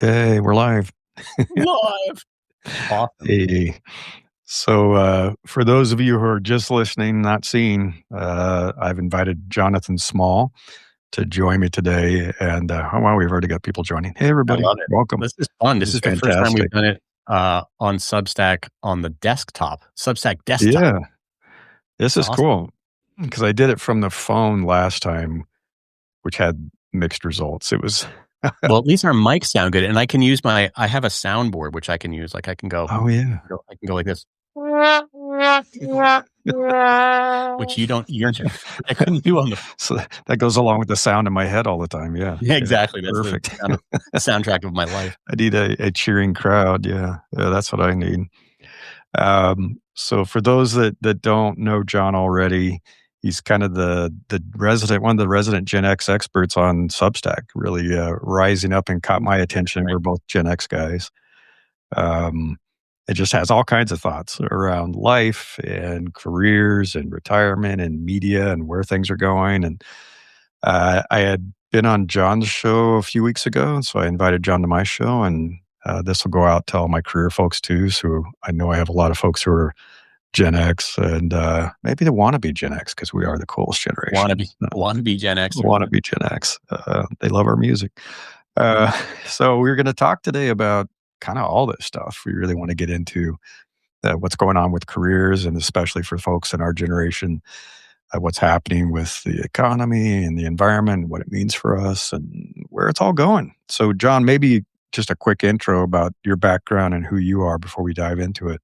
Hey, we're live. Live. Awesome. Hey. So, for those of you who are just listening, not seeing, I've invited Jonathan Small to join me today. And, oh, wow, we've already got people joining. Hey, I everybody. love it. Welcome. This is fun. This This is is the first time we've fantastic. done it, on Substack on the desktop. Substack desktop. Yeah, this It's is awesome. cool because I did it from the phone last time, which had mixed results. It was, Well, at least our mics sound good, and I can use I have a soundboard, which I can use. Like, I can oh, yeah. I can go like this. Which I couldn't do on the So that goes along with the sound in my head all the time. Yeah. Yeah, Yeah. exactly. That's the Perfect. soundtrack of my life. I need a cheering crowd. Yeah. Yeah, that's what I need. So for those that don't know John already, he's kind of one of the resident Gen X experts on Substack, really rising up and caught my attention. Right. We're both Gen X guys. Um, it just has all kinds of thoughts around life and careers and retirement and media and where things are going. And I had been on John's show a few weeks ago, so I invited John to my show, and this will go out to all my career folks too. So I know I have a lot of folks who are Gen X, and maybe they want to be Gen X because we are the coolest generation. Wanna be Gen Xers. Want to be Gen X. They love our music. So we're going to talk today about kind of all this stuff. We really want to get into what's going on with careers, and especially for folks in our generation, what's happening with the economy and the environment, what it means for us, and where it's all going. So, John, maybe just a quick intro about your background and who you are before we dive into it.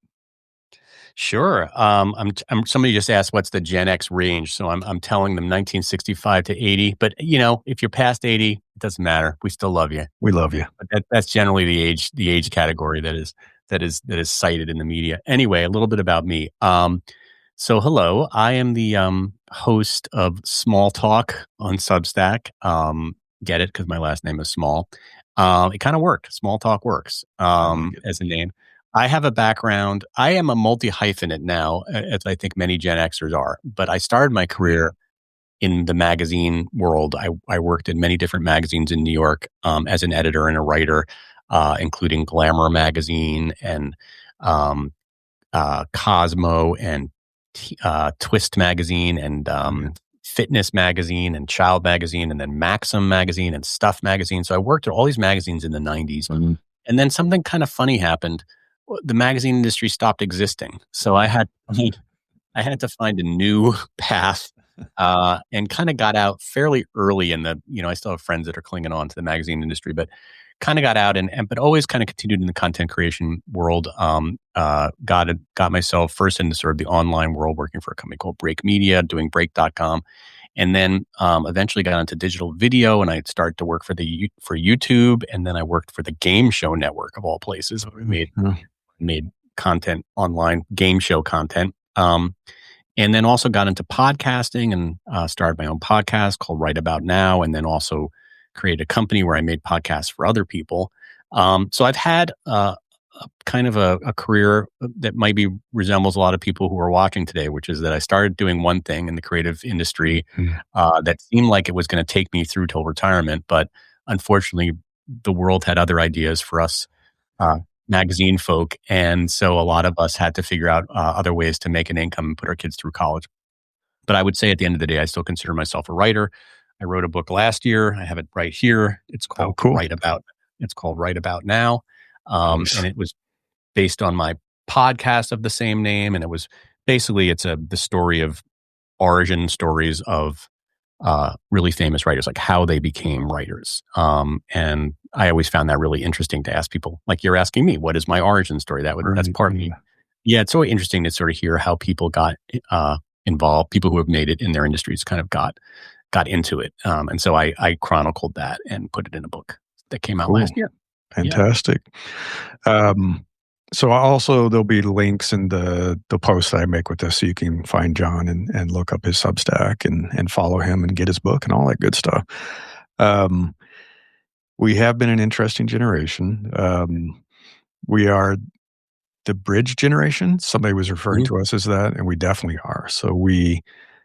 Sure. Somebody just asked what's the Gen X range, so I'm telling them 1965 to 80. But if you're past 80, it doesn't matter. We still love you. We love you. But that's generally the age category that is cited in the media. Anyway, a little bit about me. So hello, I am the host of Small Talk on Substack. Get it? Because my last name is Small. It kind of worked. Small Talk works as a name. I have a background. I am a multi-hyphenate now, as I think many Gen Xers are. But I started my career in the magazine world. I worked in many different magazines in New York as an editor and a writer, including Glamour magazine and Cosmo and Twist magazine and Fitness magazine and Child magazine and then Maxim magazine and Stuff magazine. So I worked at all these magazines in the 90s. Mm-hmm. And then something kind of funny happened. The magazine industry stopped existing. So I had to find a new path and kind of got out fairly early in I still have friends that are clinging on to the magazine industry, but kind of got out but always kind of continued in the content creation world. Got myself first into sort of the online world, working for a company called Break Media, doing break.com. And then eventually got into digital video, and I started to work for YouTube, and then I worked for the Game Show Network of all places. We made content, online game show content, and then also got into podcasting and started my own podcast called Right About Now, and then also created a company where I made podcasts for other people. So I've had kind of a career that maybe resembles a lot of people who are watching today, which is that I started doing one thing in the creative industry that seemed like it was going to take me through till retirement. But unfortunately, the world had other ideas for us magazine folk. And so a lot of us had to figure out other ways to make an income and put our kids through college. But I would say at the end of the day, I still consider myself a writer. I wrote a book last year. I have it right here. It's called Right About Now. Nice. And it was based on my podcast of the same name. And it was basically, the story of origin stories of really famous writers, like how they became writers. And I always found that really interesting to ask people, like you're asking me, what is my origin story? That's part of me. Yeah, it's so interesting to sort of hear how people got involved, people who have made it in their industries kind of got into it. And so I chronicled that and put it in a book that came out last year. Fantastic. Yeah. So also there'll be links in the posts that I make with this, so you can find John and look up his Substack and follow him and get his book and all that good stuff. We have been an interesting generation. We are the bridge generation. Somebody was referring to us as that, and we definitely are. So we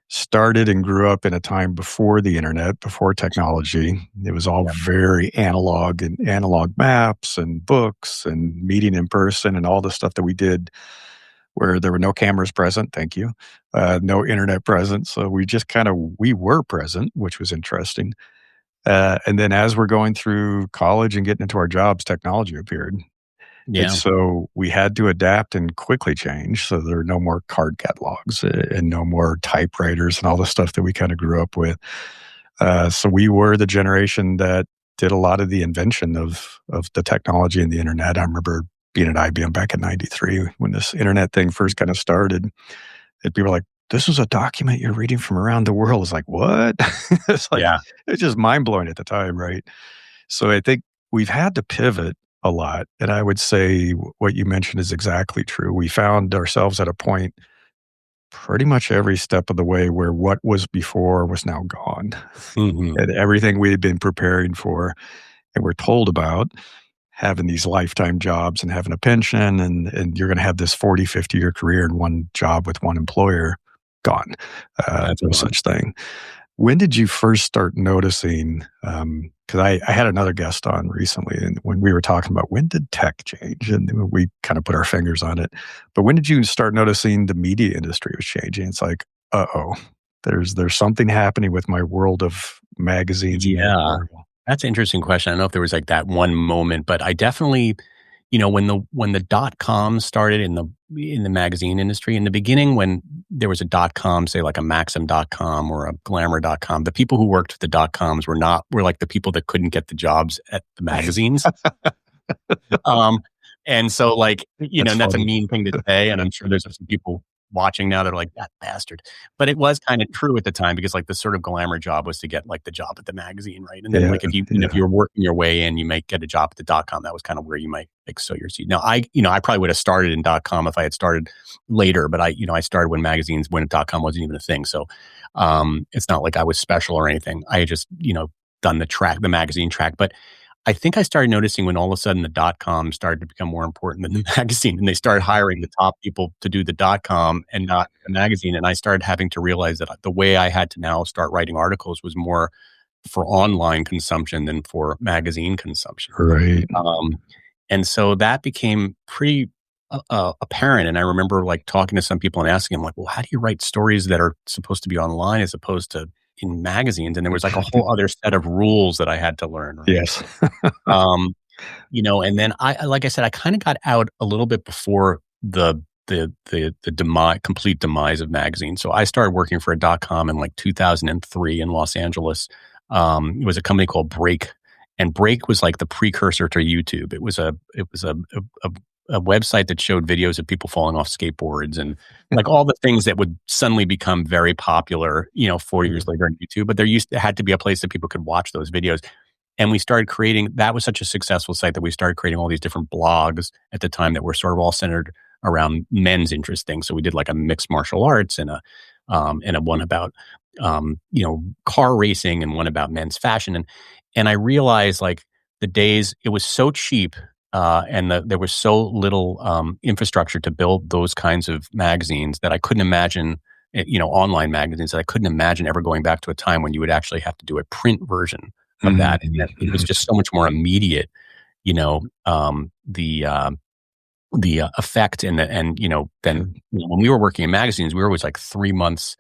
started and grew up in a time before the internet, before technology. It was all Yeah. very analog and analog maps and books and meeting in person and all the stuff that we did where there were no cameras present. Thank you. No internet present. So we were present, which was interesting. And then as we're going through college and getting into our jobs, technology appeared. And Yeah. so we had to adapt and quickly change. So there are no more card catalogs and no more typewriters and all the stuff that we kind of grew up with. So we were the generation that did a lot of the invention of the technology and the internet. I remember being at IBM back in '93 when this internet thing first kind of started. And people were like, "This is a document you're reading from around the world." It's like, what? It's like, Yeah. it's just mind blowing at the time, right? So I think we've had to pivot a lot. And I would say what you mentioned is exactly true. We found ourselves at a point pretty much every step of the way where what was before was now gone. Hmm. And everything we had been preparing for and were told about, having these lifetime jobs and having a pension and you're going to have this 40, 50-year career in one job with one employer, gone. That's No gone. such thing. When did you first start noticing? Because I had another guest on recently, and when we were talking about when did tech change, and we kind of put our fingers on it. But when did you start noticing the media industry was changing? It's like, uh-oh, there's something happening with my world of magazines and Yeah. editorial. That's an interesting question. I don't know if there was like that one moment, but I definitely, when the dot com started in the magazine industry in the beginning, when there was a dot com, say like a Maxim.com or a Glamour.com, the people who worked for the dot coms were like the people that couldn't get the jobs at the magazines. Um, and so like, That's and that's a funny. mean thing to say. And I'm sure there's some people watching now that are like, that bastard. But it was kind of true at the time because like the sort of glamour job was to get like the job at the magazine, right? And then Yeah, like if yeah. you were working your way in, you might get a job at the dot com. That was kind of where you might like sow your seed. Now I probably would have started in dot com if I had started later, but I started when dot com wasn't even a thing. So it's not like I was special or anything. I had just, done the magazine track. But I think I started noticing when all of a sudden the dot com started to become more important than the magazine, and they started hiring the top people to do the dot com and not the magazine. And I started having to realize that the way I had to now start writing articles was more for online consumption than for magazine consumption. Right. Um, and so that became pretty apparent. And I remember like talking to some people and asking them like, well, how do you write stories that are supposed to be online as opposed to in magazines? And there was like a whole other set of rules that I had to learn, right? Yes. Um, and then like I said, I kind of got out a little bit before the complete demise of magazines. So I started working for a .com in like 2003 in Los Angeles. It was a company called Break, and Break was like the precursor to YouTube. It was a website that showed videos of people falling off skateboards and like all the things that would suddenly become very popular, 4 years later on YouTube. But had to be a place that people could watch those videos. And we started creating, that was such a successful site that we started creating all these different blogs at the time that were sort of all centered around men's interest things. So we did like a mixed martial arts and a one about, car racing and one about men's fashion. And I realized like the days, it was so cheap and there was so little infrastructure to build those kinds of magazines that I couldn't imagine, online magazines, that I couldn't imagine ever going back to a time when you would actually have to do a print version of that. And that it was just so much more immediate, the effect then when we were working in magazines, we were always like 3 months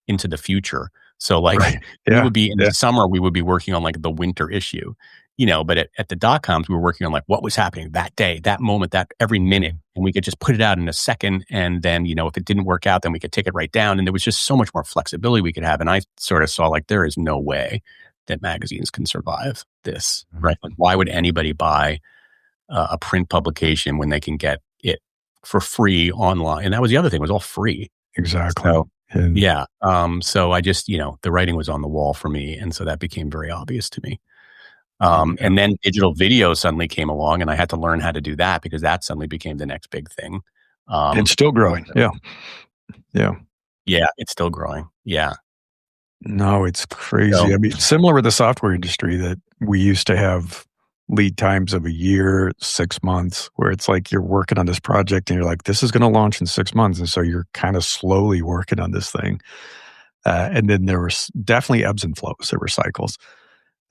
into the future. So like Right. we Yeah. would be in Yeah. the summer, we would be working on like the winter issue, but at the .coms, we were working on like what was happening that day, that moment, that every minute. And we could just put it out in a second. And then, if it didn't work out, then we could take it right down. And there was just so much more flexibility we could have. And I sort of saw like, there is no way that magazines can survive this, right? Like, why would anybody buy a print publication when they can get it for free online? And that was the other thing, it was all free. Exactly. So, And yeah. So I just, the writing was on the wall for me. And so that became very obvious to me. And then digital video suddenly came along and I had to learn how to do that because that suddenly became the next big thing. it's still growing. Yeah. Yeah. Yeah, it's still growing. Yeah. No, it's crazy. So, I mean, similar with the software industry that we used to have lead times of a year, 6 months, where it's like you're working on this project and you're like, this is going to launch in 6 months. And so you're kind of slowly working on this thing. And then there was definitely ebbs and flows. There were cycles.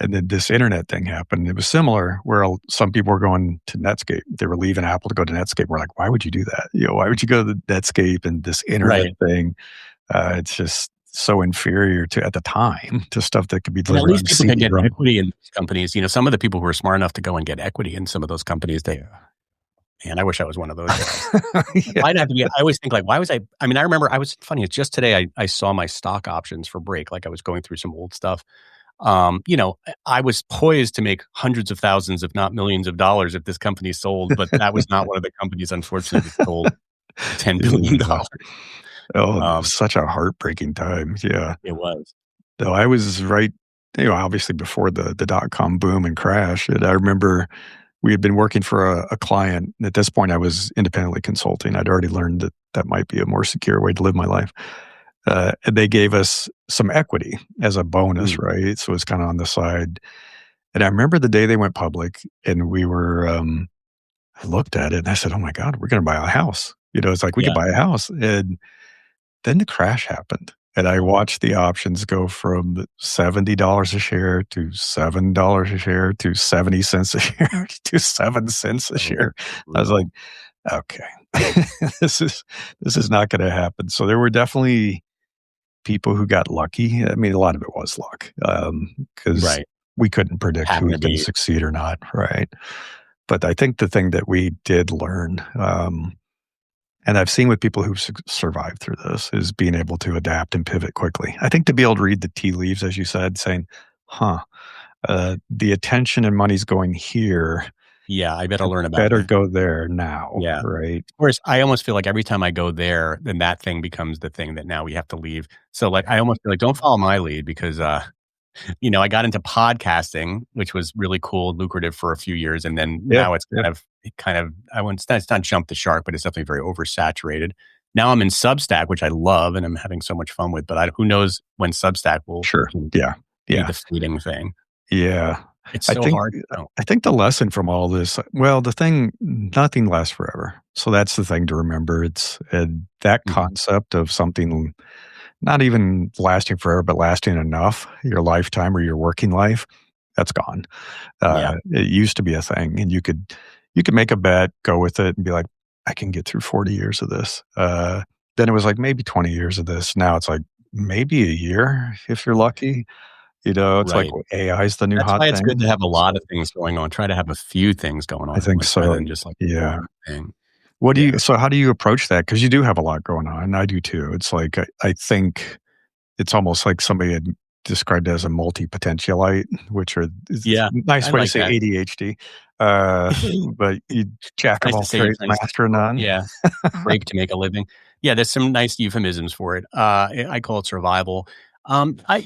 And then this internet thing happened. It was similar where some people were going to Netscape. They were leaving Apple to go to Netscape. We're like, why would you do that? Why would you go to Netscape and this internet Right. thing? It's just so inferior to, at the time, to stuff that could be And at delivered on least people can get CD-ROM. equity in these companies. Some of the people who were smart enough to go and get equity in some of those companies, man, I wish I was one of those guys. Yeah. Why'd I have to be? I always think like, why was I? I mean, I remember funny. It's just today I saw my stock options for break. Like I was going through some old stuff. I was poised to make hundreds of thousands, if not millions of dollars if this company sold, but that was not one of the companies, unfortunately, that sold $10 billion. Oh, it was such a heartbreaking time. Yeah. It was. Though I was right, obviously before the dot-com boom and crash. And I remember we had been working for a client. At this point, I was independently consulting. I'd already learned that might be a more secure way to live my life. And they gave us some equity as a bonus, right? So it's kind of on the side. And I remember the day they went public, and we were, I looked at it and I said, oh my God, we're going to buy a house. It's like we could buy a house. And then the crash happened. And I watched the options go from $70 a share to $7 a share to 70 cents a share to 7 cents a share. I was like, okay, this is not going to happen. So there were definitely people who got lucky. I mean, a lot of it was luck, because we couldn't predict who was going to succeed or not, right? But I think the thing that we did learn, and I've seen with people who've survived through this, is being able to adapt and pivot quickly. I think to be able to read the tea leaves, as you said, saying, the attention and money's going here. Yeah, I better learn about Better go there now, right? Of course, I almost feel like every time I go there, then that thing becomes the thing that now we have to leave. So like, I almost feel like, don't follow my lead because, I got into podcasting, which was really cool and lucrative for a few years. And then now it's kind of, it's not jumped the shark, but it's definitely very oversaturated. Now I'm in Substack, which I love and I'm having so much fun with, but who knows when Substack will be the fleeting thing. Yeah. It's so hard. I think the lesson from all this, nothing lasts forever. So that's the thing to remember. It's that concept of something not even lasting forever, but lasting enough, your lifetime or your working life, that's gone. It used to be a thing, and you could make a bet, go with it, and be like, I can get through 40 years of this. Then it was like maybe 20 years of this. Now it's like maybe a year if you're lucky. It's like AI is the new hot thing. That's why it's good to have a lot of things going on. Try to have a few things going on. I think so. Rather than just like one thing. So how do you approach that? Because you do have a lot going on, and I do too. It's like, I think it's almost like somebody had described it as a multi-potentialite, which are nice way to say that. ADHD. But you jack of all trades, master of none. Yeah, break to make a living. Yeah, there's some nice euphemisms for it. I call it survival. I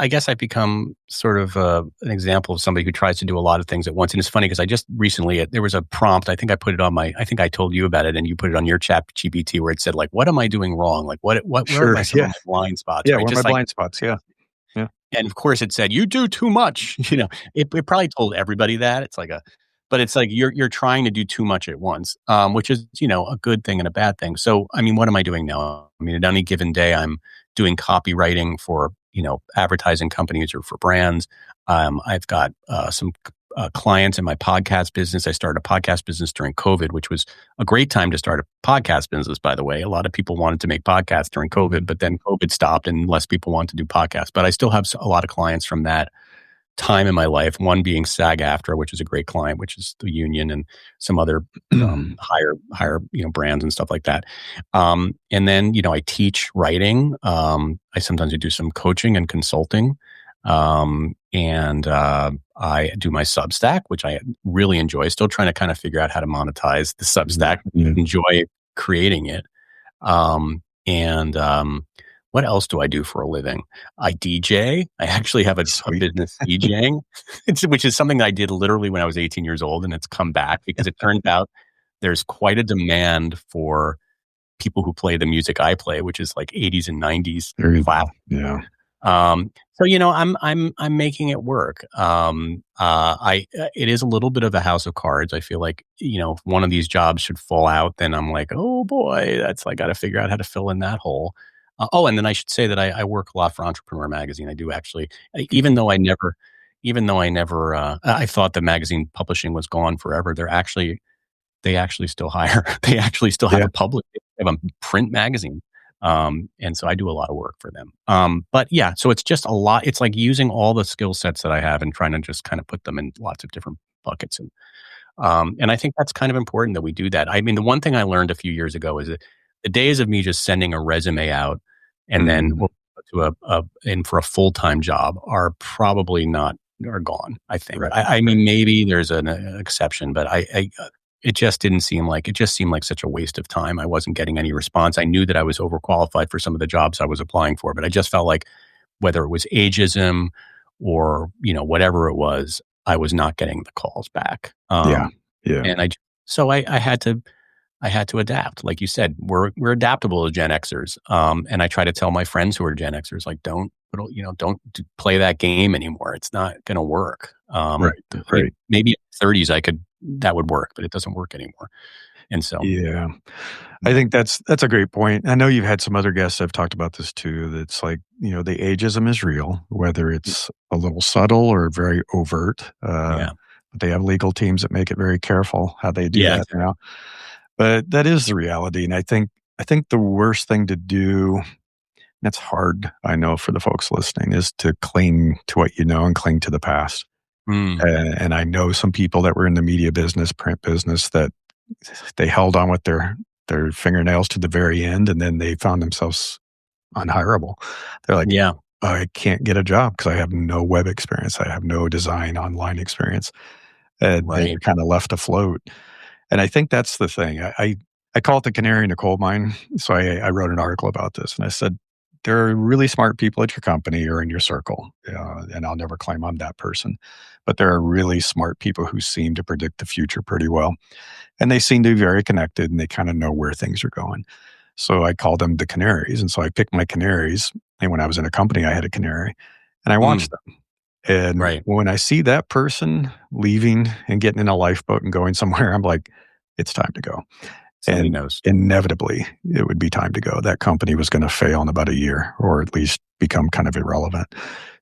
guess I've become sort of an example of somebody who tries to do a lot of things at once. And it's funny because I just recently, there was a prompt, I think I put it on I think I told you about it and you put it on your chat GPT where it said like, what am I doing wrong? Like where are my blind spots? Yeah, right? Where are my blind spots? Yeah. Yeah. And of course it said, you do too much. It probably told everybody that. But it's like you're trying to do too much at once, which is, a good thing and a bad thing. So, I mean, what am I doing now? I mean, at any given day, I'm doing copywriting for, advertising companies or for brands. I've got some clients in my podcast business. I started a podcast business during COVID, which was a great time to start a podcast business, by the way. A lot of people wanted to make podcasts during COVID, but then COVID stopped and less people wanted to do podcasts. But I still have a lot of clients from that time in my life, one being SAG-AFTRA, which is a great client, which is the union, and some other higher brands and stuff like that. And then, I teach writing. I sometimes do some coaching and consulting. And I do my Substack, which I really enjoy. Still trying to kind of figure out how to monetize the Substack. Enjoy creating it. What else do I do for a living? I DJ. I actually have a business DJing, which is something that I did literally when I was 18 years old, and it's come back because it turns out there's quite a demand for people who play the music I play, which is like 80s and 90s classic. Yeah. So I'm making it work. It is a little bit of a house of cards. I feel like if one of these jobs should fall out, then I'm like, oh boy, that's I got to figure out how to fill in that hole. And then I should say that I work a lot for Entrepreneur Magazine. I do actually, even though I never, I thought the magazine publishing was gone forever. They actually still hire. They actually still have Yeah. they have a print magazine. And so I do a lot of work for them. But yeah, so it's just a lot. It's like using all the skill sets that I have and trying to just kind of put them in lots of different buckets. And I think that's kind of important that we do that. I mean, the one thing I learned a few years ago is that the days of me just sending a resume out and then Mhm. in for a full-time job are gone, I think. Right. I mean, maybe there's an exception, but it just seemed like such a waste of time. I wasn't getting any response. I knew that I was overqualified for some of the jobs I was applying for, but I just felt like whether it was ageism or, whatever it was, I was not getting the calls back. Yeah. Yeah. And so I had to adapt. Like you said, we're adaptable as Gen Xers. And I try to tell my friends who are Gen Xers, like, don't play that game anymore. It's not going to work. Right. Right. Maybe in the 30s that would work, but it doesn't work anymore. And so, Yeah. I think that's a great point. I know you've had some other guests that have talked about this too. That's like, the ageism is real, whether it's a little subtle or very overt. yeah, But they have legal teams that make it very careful how they do yeah, that now. But that is the reality. And I think the worst thing to do, and that's hard, I know, for the folks listening, is to cling to what you know and cling to the past. mm, And I know some people that were in the media business, print business, that they held on with their fingernails to the very end, and then they found themselves unhireable. They're like, yeah, I can't get a job because I have no web experience. I have no design online experience. And they're right, kind of left afloat. And I think that's the thing. I call it the canary in the coal mine. So I wrote an article about this, and I said, there are really smart people at your company or in your circle. And I'll never claim I'm that person. But there are really smart people who seem to predict the future pretty well. And they seem to be very connected, and they kind of know where things are going. So I call them the canaries. And so I picked my canaries. And when I was in a company, I had a canary, and I mm, watched them. And right. when I see that person leaving and getting in a lifeboat and going somewhere, I'm like, it's time to go. Somebody And knows. inevitably, it would be time to go. That company was going to fail in about a year, or at least become kind of irrelevant.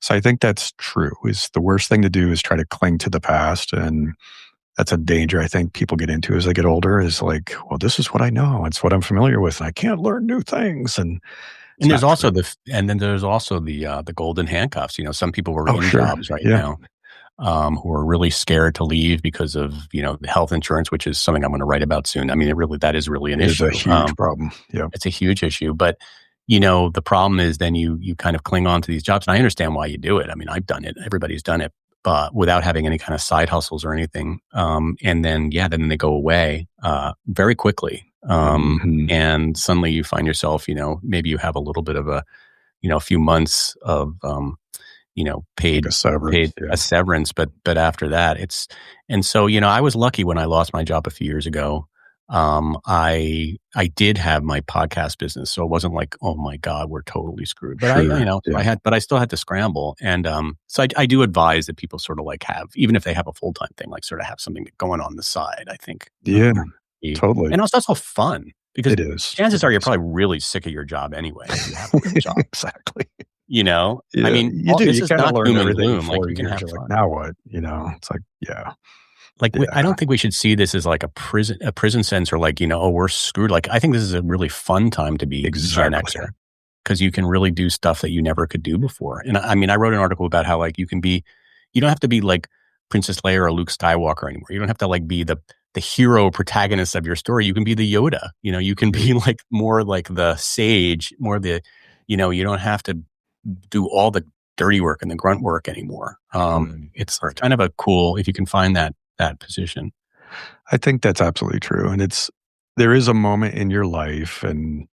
So I think that's true. Is the worst thing to do is try to cling to the past. And that's a danger I think people get into as they get older, is like, well, this is what I know. It's what I'm familiar with, and I can't learn new things. And it's And not true. there's also the golden handcuffs. Some people who are Oh, in sure. jobs right Yeah. now, who are really scared to leave because of, the health insurance, which is something I'm going to write about soon. I mean, that is really an It is a issue. huge problem. Yeah. It's a huge issue, but the problem is then you kind of cling on to these jobs, and I understand why you do it. I mean, I've done it. Everybody's done it, but without having any kind of side hustles or anything. And then they go away very quickly. Mhm. And suddenly you find yourself, maybe you have a little bit of a few months of Like a severance. paid Yeah. a severance, but after that, and so, I was lucky when I lost my job a few years ago. I did have my podcast business, so it wasn't like, oh my God, we're totally screwed. But Sure. Yeah. I still had to scramble. And, so I do advise that people sort of like even if they have a full-time thing, like sort of have something going on the side, I think. Yeah. Be- Totally. and it's also fun because It is. chances It are you're is. probably really sick of your job anyway if you have a good job. Exactly. I Yeah, mean, you do. this You is kinda not learn doom and everything in gloom. Like 4 you can years. have You're like, fun. "Now what?" It's like, yeah, Like I yeah. don't think we should see this as like a prison sentence or like, oh, we're screwed. Like I think this is a really fun time to be Gen Exactly. Xer because you can really do stuff that you never could do before. And I mean, I wrote an article about how like you don't have to be like Princess Leia or Luke Skywalker anymore. You don't have to like be the hero protagonist of your story. You can be the Yoda. You can be like more like the sage, more you don't have to do all the dirty work and the grunt work anymore. It's Right. kind of a cool if you can find that position. I think that's absolutely true, and there is a moment in your life, and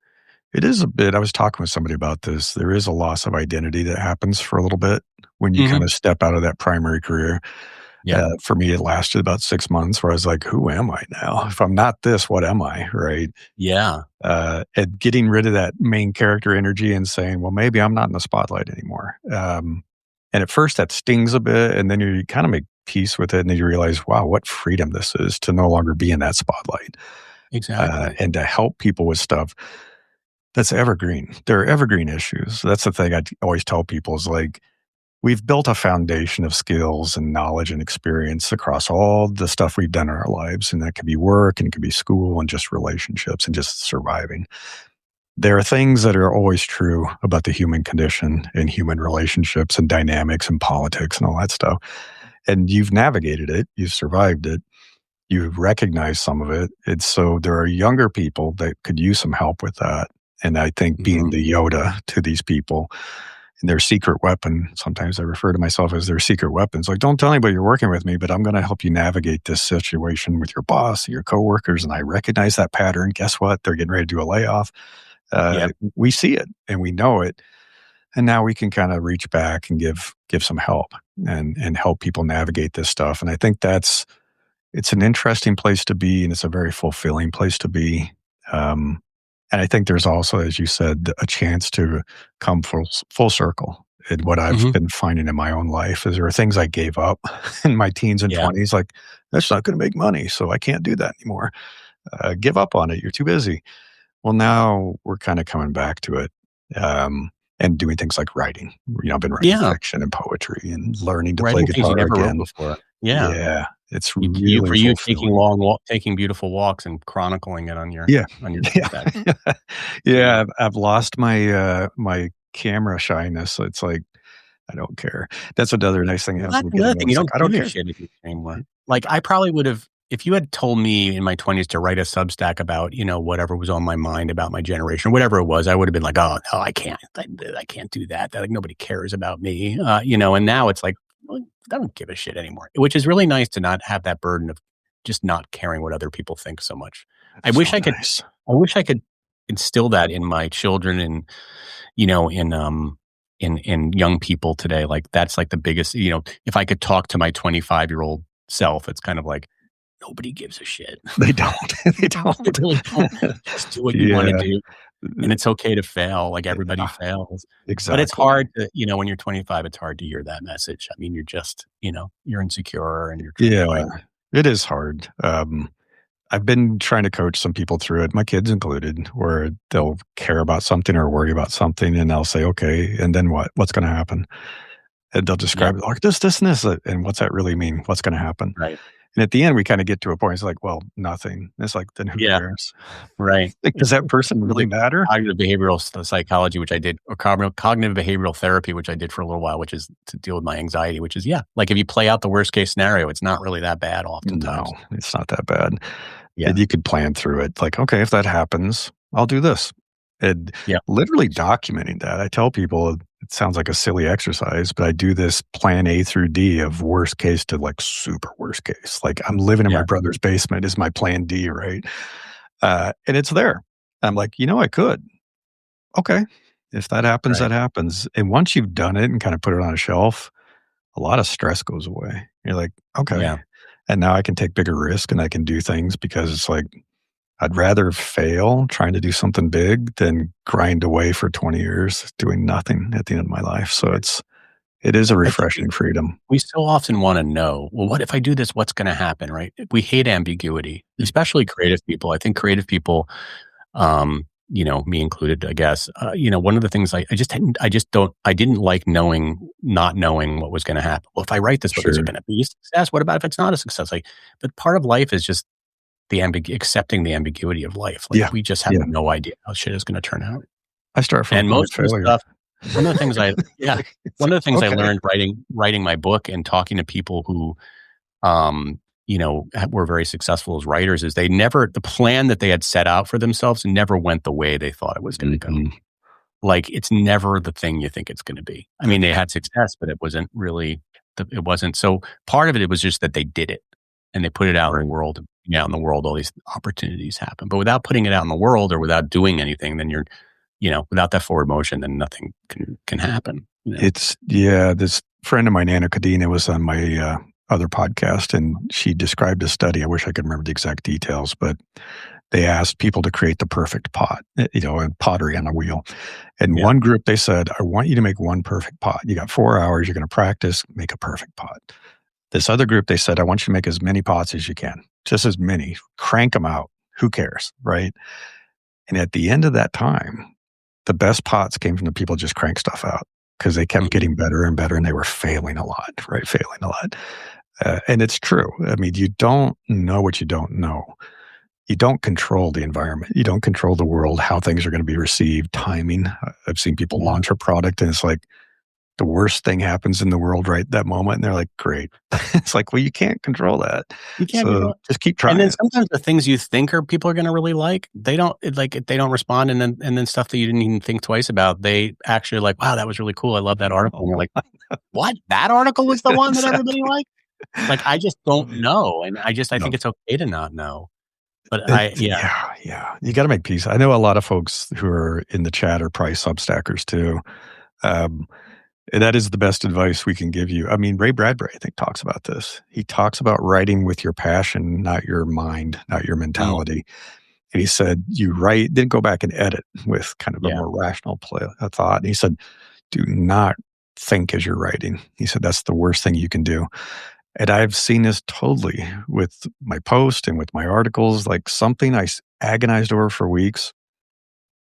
it is a bit I was talking with somebody about this. There is a loss of identity that happens for a little bit when you Mhm. kinda step out of that primary career. Yeah. For me, it lasted about 6 months where I was like, who am I now? If I'm not this, what am I? Right. Yeah. And getting rid of that main character energy and saying, well, maybe I'm not in the spotlight anymore. And at first that stings a bit, and then you kind of make peace with it, and then you realize, wow, what freedom this is to no longer be in that spotlight, Exactly. and to help people with stuff that's evergreen. There are evergreen issues. That's the thing I always tell people is like, we've built a foundation of skills and knowledge and experience across all the stuff we've done in our lives. And that could be work and it could be school and just relationships and just surviving. There are things that are always true about the human condition and human relationships and dynamics and politics and all that stuff. And you've navigated it, you've survived it, you've recognized some of it. And so there are younger people that could use some help with that. And I think being the Yoda to these people and their secret weapon, sometimes I refer to myself as their secret weapons. Like, don't tell anybody you're working with me, but I'm going to help you navigate this situation with your boss, your coworkers. And I recognize that pattern. Guess what? They're getting ready to do a layoff. Yep. We see it and we know it. And now we can kind of reach back and give some help and help people navigate this stuff. And I think it's an interesting place to be, and it's a very fulfilling place to be. And I think there's also, as you said, a chance to come full circle. And what I've been finding in my own life is there are things I gave up in my teens and 20s, like, that's not going to make money, so I can't do that anymore. Give up on it. You're too busy. Well, now we're kind of coming back to it and doing things like writing. I've been writing fiction and poetry and learning to play Writing things you guitar never wrote again. before. Yeah. Yeah, it's You really for you fulfilling. taking beautiful walks and chronicling it on your Yeah. Substack. Yeah. Yeah, I've lost my, my camera shyness, so it's like, I don't care. That's another nice thing Well, about that's another getting thing. old. You It's like, don't I give don't a care. shit if you anymore. Like, I probably would have, if you had told me in my 20s to write a Substack about, whatever was on my mind about my generation, whatever it was, I would have been like, oh, no, I can't. I can't do that. Like, nobody cares about me. And now it's like, well, I don't give a shit anymore, which is really nice to not have that burden of just not caring what other people think so much. I It's wish so I could, nice. I wish I could instill that in my children and, in young people today. Like, that's like the biggest, if I could talk to my 25-year-old self, it's kind of like, nobody gives a shit. They don't. They don't. They really don't. Just do what you want to Yeah. do. And it's okay to fail. Like, everybody Yeah, fails. But it's exactly. hard to, when you're 25, it's hard to hear that message. I mean, you're just, you're insecure and you're trying to Yeah, find. it is hard. I've been trying to coach some people through it, my kids included, where they'll care about something or worry about something, and they'll say, "Okay, and then what? What's gonna happen?" And they'll Yeah. describe it like this, and this, and what's that really mean? What's gonna happen? Right. And at the end, we kinda get to a point, it's like, "Well, nothing." It's like, "Then who Yeah. cares?" Right. Like, does that person really Like, matter? cognitive behavioral psychology, which I did, or cognitive behavioral therapy, which I did for a little while, which is to deal with my anxiety, which is, like, if you play out the worst case scenario, it's not really that bad oftentimes. No, it's not that bad. Yeah. And you could plan through it. Like, okay, if that happens, I'll do this. And Yeah. literally documenting that. I tell people it sounds like a silly exercise, but I do this plan A through D of worst case to like super worst case. Like, I'm living in my Yeah. brother's basement is my plan D, right? And it's there. I'm like, I could. Okay. If that happens, Right. that happens. And once you've done it and kind of put it on a shelf, a lot of stress goes away. You're like, okay. Yeah. And now I can take bigger risk and I can do things because it's like, I'd rather fail trying to do something big than grind away for 20 years doing nothing at the end of my life. So it is a I think refreshing freedom. we so often want to know, well, what if I do this? What's going to happen? Right? We hate ambiguity, especially creative people. I think creative people, me included, I guess. One of the things I didn't like not knowing what was going to happen. Well, if I write this book, is it Sure. going to be a success? What about if it's not a success? Like, but part of life is just accepting the ambiguity of life. Like, Yeah. we just have Yeah. no idea how shit is going to turn out. I start from a And point of most of the failure. stuff, one of the things I, yeah, It's one of the things I okay. learned writing my book and talking to people who, were very successful as writers is the plan that they had set out for themselves never went the way they thought it was going to go. Mhm. Like, it's never the thing you think it's going to be. I mean, they had success, but it wasn't really, it wasn't. So part of it was just that they did it and they put it out in the world. Yeah, in the world, all these opportunities happen. But without putting it out in the world or without doing anything, then you're, without that forward motion, then nothing can happen. This friend of mine, Anna Kadena, was on my other podcast, and she described a study. I wish I could remember the exact details, but they asked people to create the perfect pot, and pottery on a wheel. And Yeah. one group, they said, I want you to make one perfect pot. You got 4 hours. You're going to practice, make a perfect pot. This other group, they said, I want you to make as many pots as you can, just as many. Crank them out. Who cares, right? And at the end of that time, the best pots came from the people just crank stuff out because they kept Mhm. getting better and better, and they were failing a lot, right? Failing a lot. And it's true. I mean, you don't know what you don't know. You don't control the environment. You don't control the world, how things are going to be received, timing. I've seen people Yeah. launch a product and it's like the worst thing happens in the world right that moment. And they're like, great. It's like, well, you can't control that. You can't So control it. just keep And then trying. sometimes the things you think people are gonna really like, they don't respond, and then stuff that you didn't even think twice about, they actually are like, "Wow, that was really cool. I love that article." And you're like, "What? That article was the one that everybody Exactly. liked?" Like, I just don't know, and I think No. it's okay to not know. But yeah. Yeah. You got to make peace. I know a lot of folks who are in the chat are probably Substackers too. Um, and that is the best advice we can give you. I mean, Ray Bradbury, I think, talks about this. He talks about writing with your passion, not your mind, not your Mm, mentality. And he said, you write, then go back and edit with kind of a yeah. more rational thought. And he said, do not think as you're writing. He said, that's the worst thing you can do. And I've seen this totally with my post and with my articles, like something agonized over for weeks,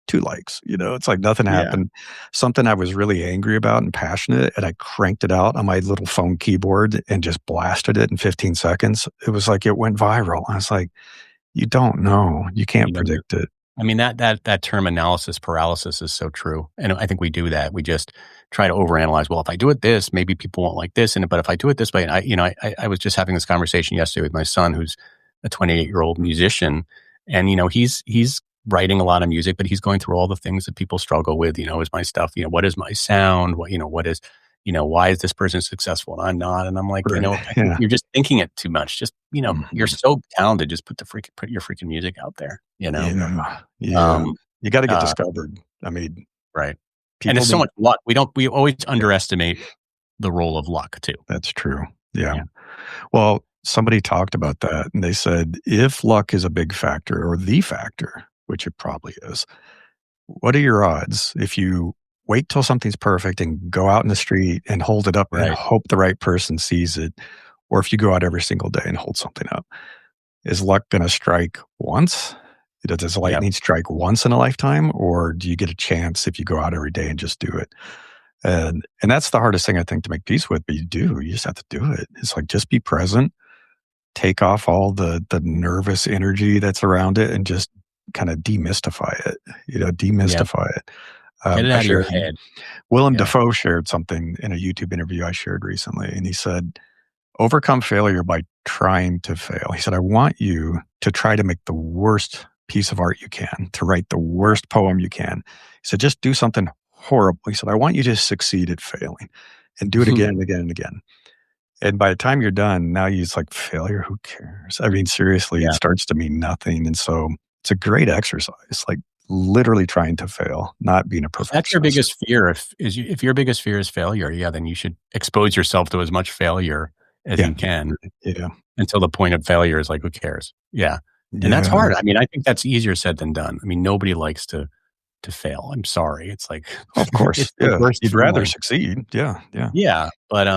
2 likes, it's like nothing Yeah. happened. Something I was really angry about and passionate, and I cranked it out on my little phone keyboard and just blasted it in 15 seconds. It was like it went viral. I was like, you don't know. You You can't never know. predict it. I mean, that term analysis paralysis is so true, and I think we do that. We just try to overanalyze. Well, if I do it this, maybe people won't like this, but if I do it this way, and I was just having this conversation yesterday with my son, who's a 28-year-old musician, and he's writing a lot of music, but he's going through all the things that people struggle with. Is my stuff? What is my sound? What is why is this person successful and I'm not? And I'm like, Right. I think Yeah. you're just thinking it too much. Just you're Mhm. so talented. Just put your freaking music out there. Yeah. Yeah. Um, You gotta get uh, discovered. I mean, right. And people it's so need much luck. We always underestimate the role of luck too. that's true. Yeah. Yeah. Well, somebody talked about that and they said, if luck is a big factor or the factor, which it probably is, what are your odds if you wait till something's perfect and go out in the street and hold it up and Right. hope the right person sees it, or if you go out every single day and hold something up? Is luck going to strike once? Does Yep. lightning strike once in a lifetime, or do you get a chance if you go out every day and just do it? And that's the hardest thing I think to make peace with, but you just have to do it. It's like just be present, take off all the nervous energy that's around it, and just kind of demystify it. Yep. Demystify it. Get it I out of your shared head. Willem Yeah. Dafoe shared something in a YouTube interview I shared recently, and he said, overcome failure by trying to fail. He said, I want you to try to make the worst piece of art you can, to write the worst poem you can. He said, just do something horrible. He said, I want you to succeed at failing and do it again and again and again. And by the time you're done, now it's like failure, who cares? I mean, seriously, it Yeah. starts to mean nothing. And so it's a great exercise, like literally trying to fail, not being a If that's your perfectionist. biggest fear, if your biggest fear is failure, yeah, then you should expose yourself to as much failure as Yeah. you can Yeah. until the point of failure is like, who cares? Yeah. And that's Yeah. hard. I mean, I think that's easier said than done. I mean, nobody likes to fail. I'm sorry. It's like Of course. it's the Yeah. worst You'd rather feeling. succeed. Yeah. Yeah. Yeah, but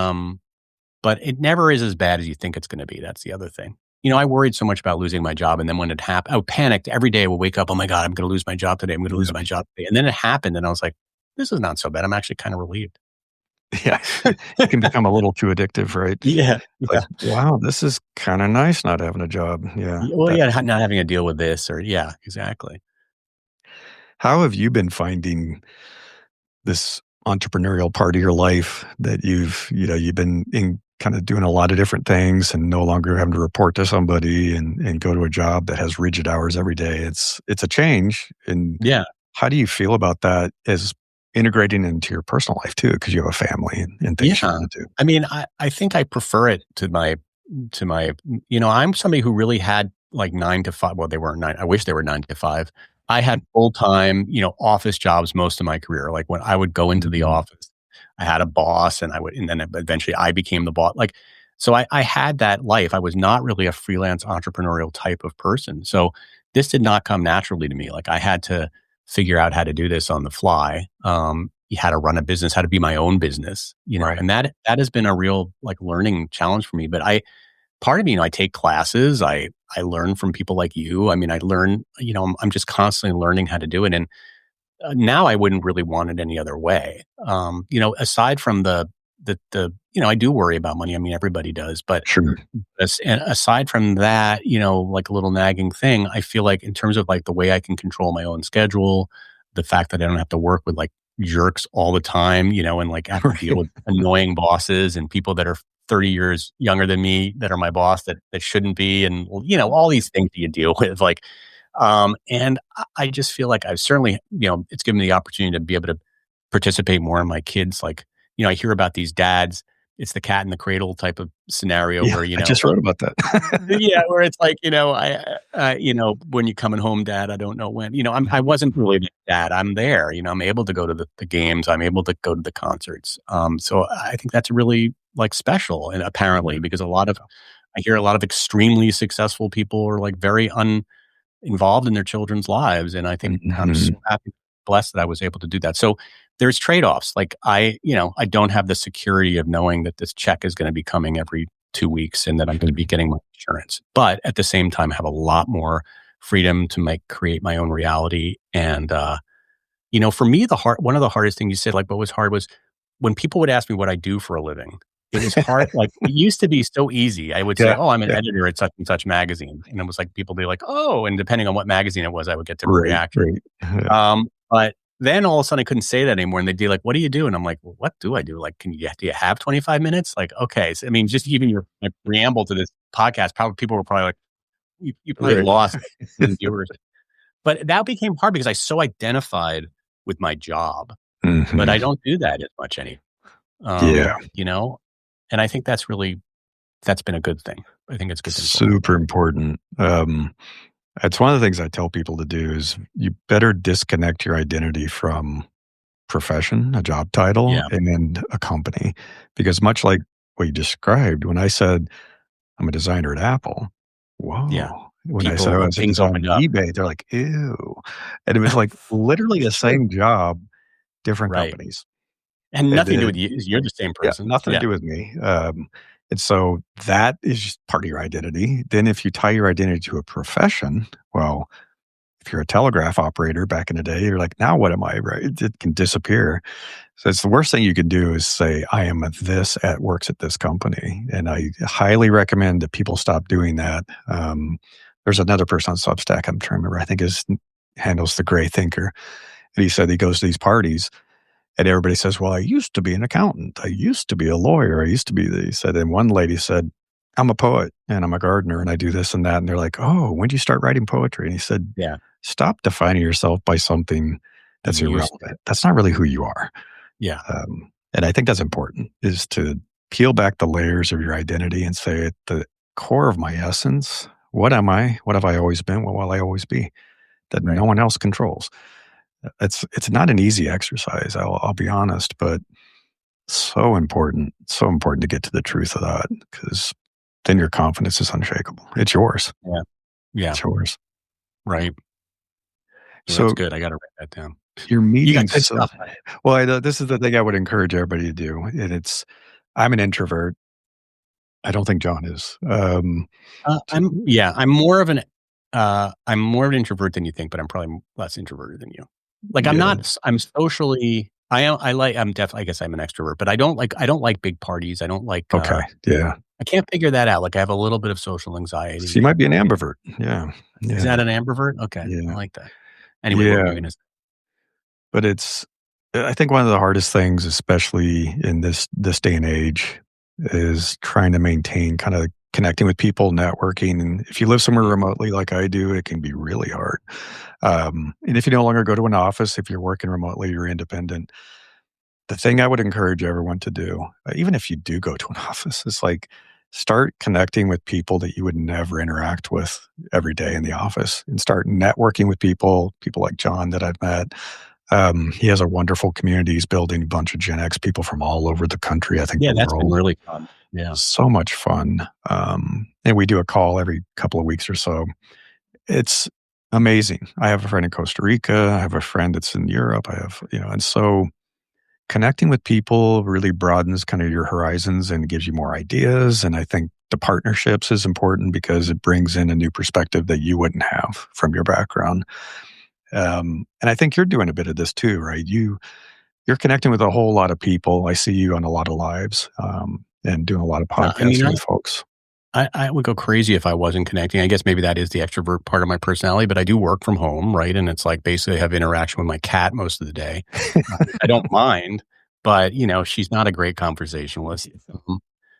it never is as bad as you think it's gonna be. That's the other thing. I worried so much about losing my job, and then when it happened, I panicked every day. I would wake up, "Oh my god, I'm gonna lose my job today. I'm gonna lose Yeah. my job today." And then it happened, and I was like, "This is not so bad. I'm actually kinda relieved." Yeah. It can become a little too addictive, right? Yeah, It's like, yeah. wow, this is kinda nice not having a job. Yeah. Well, yeah, not having to deal with this or yeah, exactly. How have you been finding this entrepreneurial part of your life that you've been in kind of doing a lot of different things and no longer having to report to somebody and go to a job that has rigid hours every day? It's a change. And Yeah, how do you feel about that as integrating into your personal life too? Because you have a family and things you yeah. want to do. I mean, I think I prefer it to my I'm somebody who really had, like, 9 to 5 well, they weren't 9 I wish they were 9 to 5. I had full-time, office jobs most of my career. Like, when I would go into the Mhm. office, I had a boss, and then eventually I became the boss. Like, So I had that life. I was not really a freelance entrepreneurial type of person. So this did not come naturally to me. Like I had to figure out how to do this on the fly. How to run a business, how to be my own business, Right. and that has been a real like learning challenge for me. But part of me, I take classes, I learn from people like you. I mean, I learn, I'm just constantly learning how to do it. And now I wouldn't really want it any other way. Aside from I do worry about money. I mean, everybody does, but Sure. and aside from that, like a little nagging thing, I feel like in terms of like the way I can control my own schedule, the fact that I don't have to work with like jerks all the time, and like have to deal with annoying bosses and people that are 30 years younger than me that are my boss that shouldn't be. And, all these things that you deal with, like, and I just feel like I've certainly, it's given me the opportunity to be able to participate more in my kids. Like, I hear about these dads, it's the cat in the cradle type of scenario Yeah, where, I just wrote about that. yeah, where it's like, when you're coming home, dad, I don't know when, I wasn't really the dad. I'm there, I'm able to go to the games. I'm able to go to the concerts. So I think that's really like special. And apparently, because I hear a lot of extremely successful people are like very involved in their children's lives. And I think I'm so Mhm. happy, blessed that I was able to do that. So there's trade-offs. Like I don't have the security of knowing that this check is going to be coming every 2 weeks and that I'm going to be getting my insurance. But at the same time, I have a lot more freedom to create my own reality. And, for me, one of the hardest things you said, like what was hard was when people would ask me what I do for a living. It was hard. Like it used to be so easy. I would say, Yeah, "Oh, I'm an yeah. editor at such and such magazine," and it was like people be like, "Oh," and depending on what magazine it was, I would get different Right, reactions. right. Yeah. But then all of a sudden I couldn't say that anymore, and they'd be like, "What do you do?" And I'm like, "Well, what do I do? Like, do you have 25 minutes?" Like, okay, so, I mean, just even your my preamble to this podcast, probably people were probably like, "You probably Right. lost viewers." But that became hard because I so identified with my job, but I Mhm. don't do that as much anymore. Yeah. You know, and I think that's been a good thing. I think it's a good thing for a long Super time. important. It's one of the things I tell people to do is you better disconnect your identity from profession, a job title, Yeah, and a company. Because much like what you described, when I said I'm a designer at Apple, yeah. whoa. When I said I People was a things designer opened at up. eBay, they're like, ew. And it was like literally It's the true. same job, different Right. companies. And And nothing to do with then you. You're the same yeah, person. nothing to Yeah, do with me. And so that is just part of your identity. Then if you tie your identity to a profession, well, if you're a telegraph operator back in the day, you're like, now what am I? Right? It can disappear. So it's the worst thing you can do is say, I am a this at works at this company. And I highly recommend that people stop doing that. There's another person on Substack, I'm trying to remember, I think his handles the gray thinker. And he said he goes to these parties and everybody says, well, I used to be an accountant. I used to be a lawyer. I used to be, he said, and one lady said, I'm a poet and I'm a gardener and I do this and that. And they're like, oh, when did you start writing poetry? And he said, yeah. stop defining yourself by something that's You used irrelevant. That's not really who you are. yeah, And I think that's important is to peel back the layers of your identity and say at the core of my essence, what am I? What have I always been? What will I always be? That no right. one else controls. It's not an easy exercise. I'll be honest, but so important to get to the truth of that because then your confidence is unshakable. It's yours. Yeah, yeah, It's yours. right. Yeah, that's So good. I gotta write that down. your You got meetings, good so stuff. well, this is the thing I would encourage everybody to do, and it's I'm an introvert. I don't think John is. T I'm more of an introvert than you think, but I'm probably less introverted than you. Like I'm Yeah. not. I'm socially. I am. I like. I'm definitely. I guess I'm an extrovert, but I don't like big parties. I don't like. Okay. Yeah. I can't figure that out. Like I have a little bit of social So you anxiety. might be an ambivert. Yeah. Is Yeah. that an ambivert? Okay, I Yeah. like that. Anyway, what were Yeah. you gonna say? But I think one of the hardest things, especially in this day and age, is trying to maintain kind of connecting with people, networking. And if you live somewhere Yeah, remotely like I do, it can be really hard. And if you no longer go to an office, if you're working remotely, you're independent. The thing I would encourage everyone to do, even if you do go to an office, is like start connecting with people that you would never interact with every day in the office and start networking with people like John that I've met. He has a wonderful community. He's building a bunch of Gen X people from all over the country, I think yeah, the that's been world. really fun. Yeah. so much fun. And we do a call every couple of weeks or so. It's amazing. I have a friend in Costa Rica. I have a friend that's in Europe. I have, and so connecting with people really broadens kind of your horizons and gives you more ideas. And I think the partnerships is important because it brings in a new perspective that you wouldn't have from your background. And I think you're doing a bit of this too, right? You're connecting with a whole lot of people. I see you on a lot of lives, and doing a lot of Yeah, I mean, podcasting with folks. I would go crazy if I wasn't connecting. I guess maybe that is the extrovert part of my personality, but I do work from home, right? And it's like basically I have interaction with my cat most of the day. I don't mind, but she's not a great conversationalist.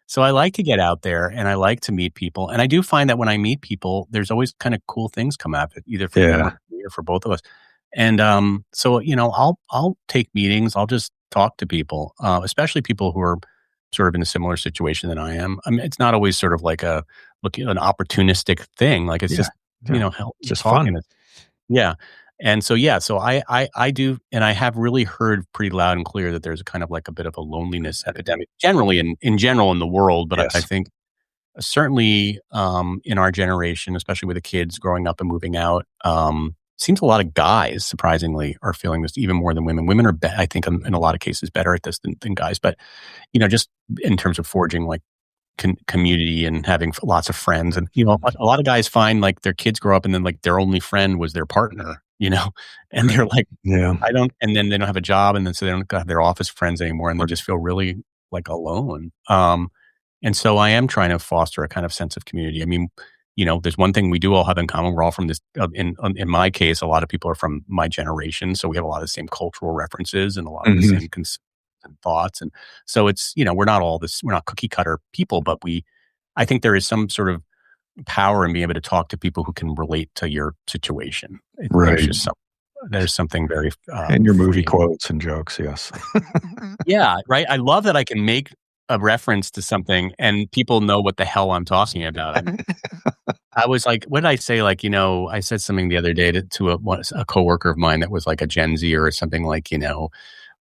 So I like to get out there and I like to meet people. And I do find that when I meet people, there's always kind of cool things come out of it, either for them or Yeah, for me or for both of us. And so I'll take meetings. I'll just talk to people, especially people who are sort of in a similar situation than I am. I mean, it's not always sort of like an opportunistic thing. Like it's yeah, just yeah. It's just fun. talking. Yeah. And so, yeah, so I do, and I have really heard pretty loud and clear that there's kind of like a bit of a loneliness epidemic generally in general in the world. But I Yes. think certainly in our generation, especially with the kids growing up and moving out, seems a lot of guys surprisingly are feeling this even more than women. Women are, I think, in a lot of cases better at this than guys. But just in terms of forging like community and having lots of friends, and a lot of guys find like their kids grow up and then like their only friend was their partner, and they're like, Yeah. and then they don't have a job, and then so they don't have their office friends anymore, and they just feel really like alone. And so I am trying to foster a kind of sense of community. I mean, there's one thing we do all have in common. We're all from this. In my case, a lot of people are from my generation, so we have a lot of the same cultural references and a lot of the Mhm. same and thoughts. And so it's we're not all this. We're not cookie cutter people, but I think there is some sort of power in being able to talk to people who can relate to your situation. There's Right. just there's something very And your movie freeing. quotes and jokes, yes. Yeah, right. I love that I can make a reference to something and people know what the hell I'm talking about. I was like, what did I say? Like, I said something the other day to a coworker of mine that was like a Gen Z or something like,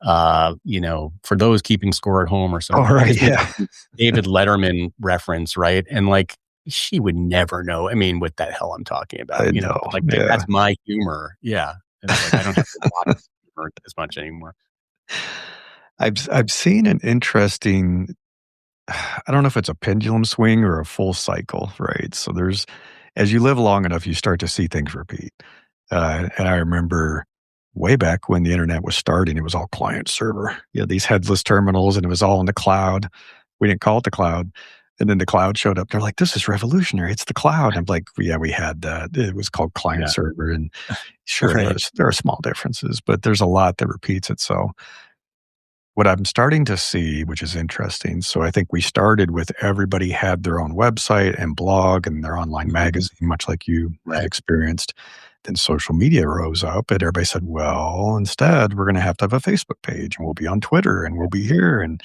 for those keeping score at home or Oh, something. I right, just made yeah. a David Letterman reference, right? And like, she would never know. I mean, what the hell I'm talking about, I know, like yeah. that's my humor. Yeah. And it's like, I don't have to watch humor as much anymore. I've seen an interesting I don't know if it's a pendulum swing or a full cycle, right? So there's as you live long enough, you start to see things repeat. And I remember way back when the internet was starting, it was all client server. You had these headless terminals and it was all in the cloud. We didn't call it the cloud. And then the cloud showed up. They're like, this is revolutionary. It's the cloud. I'm like, yeah, we had that. It was called client Yeah. server. And sure, Right. there are small differences, but there's a lot that repeats itself. What I'm starting to see, which is interesting, so I think we started with everybody had their own website and blog and their online Mhm. magazine, much like you had Right. experienced. Then social media rose up and everybody said, well, instead, we're going to have a Facebook page and we'll be on Twitter and we'll be here. And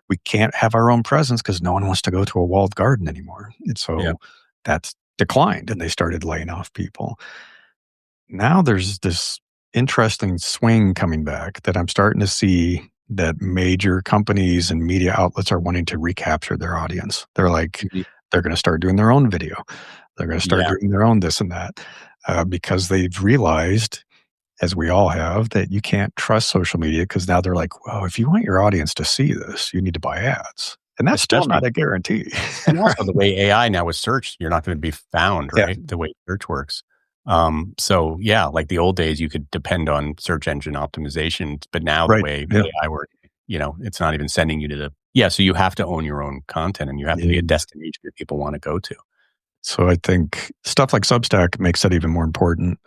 we can't have our own presence because no one wants to go to a walled garden anymore. And Yeah. so that's declined and they started laying off people. Now there's this interesting swing coming back that I'm starting to see that major companies and media outlets are wanting to recapture their audience. They're like, Mhm. they're going to start doing their own video. They're going to start Yeah. doing their own this and that because they've realized, as we all have, that you can't trust social media because now they're like, well, if you want your audience to see this, you need to buy ads. And that's still Especially not a guarantee. And also Right? the way AI now with search, you're not gonna be found, Yeah. right? The way search works. So yeah, like the old days, you could depend on search engine optimization, but now the Right. way Yeah. AI works, it's not even sending you to yeah, so you have to own your own content and you have to be a Yeah. destination that people wanna go to. So I think stuff like Substack makes that even more important.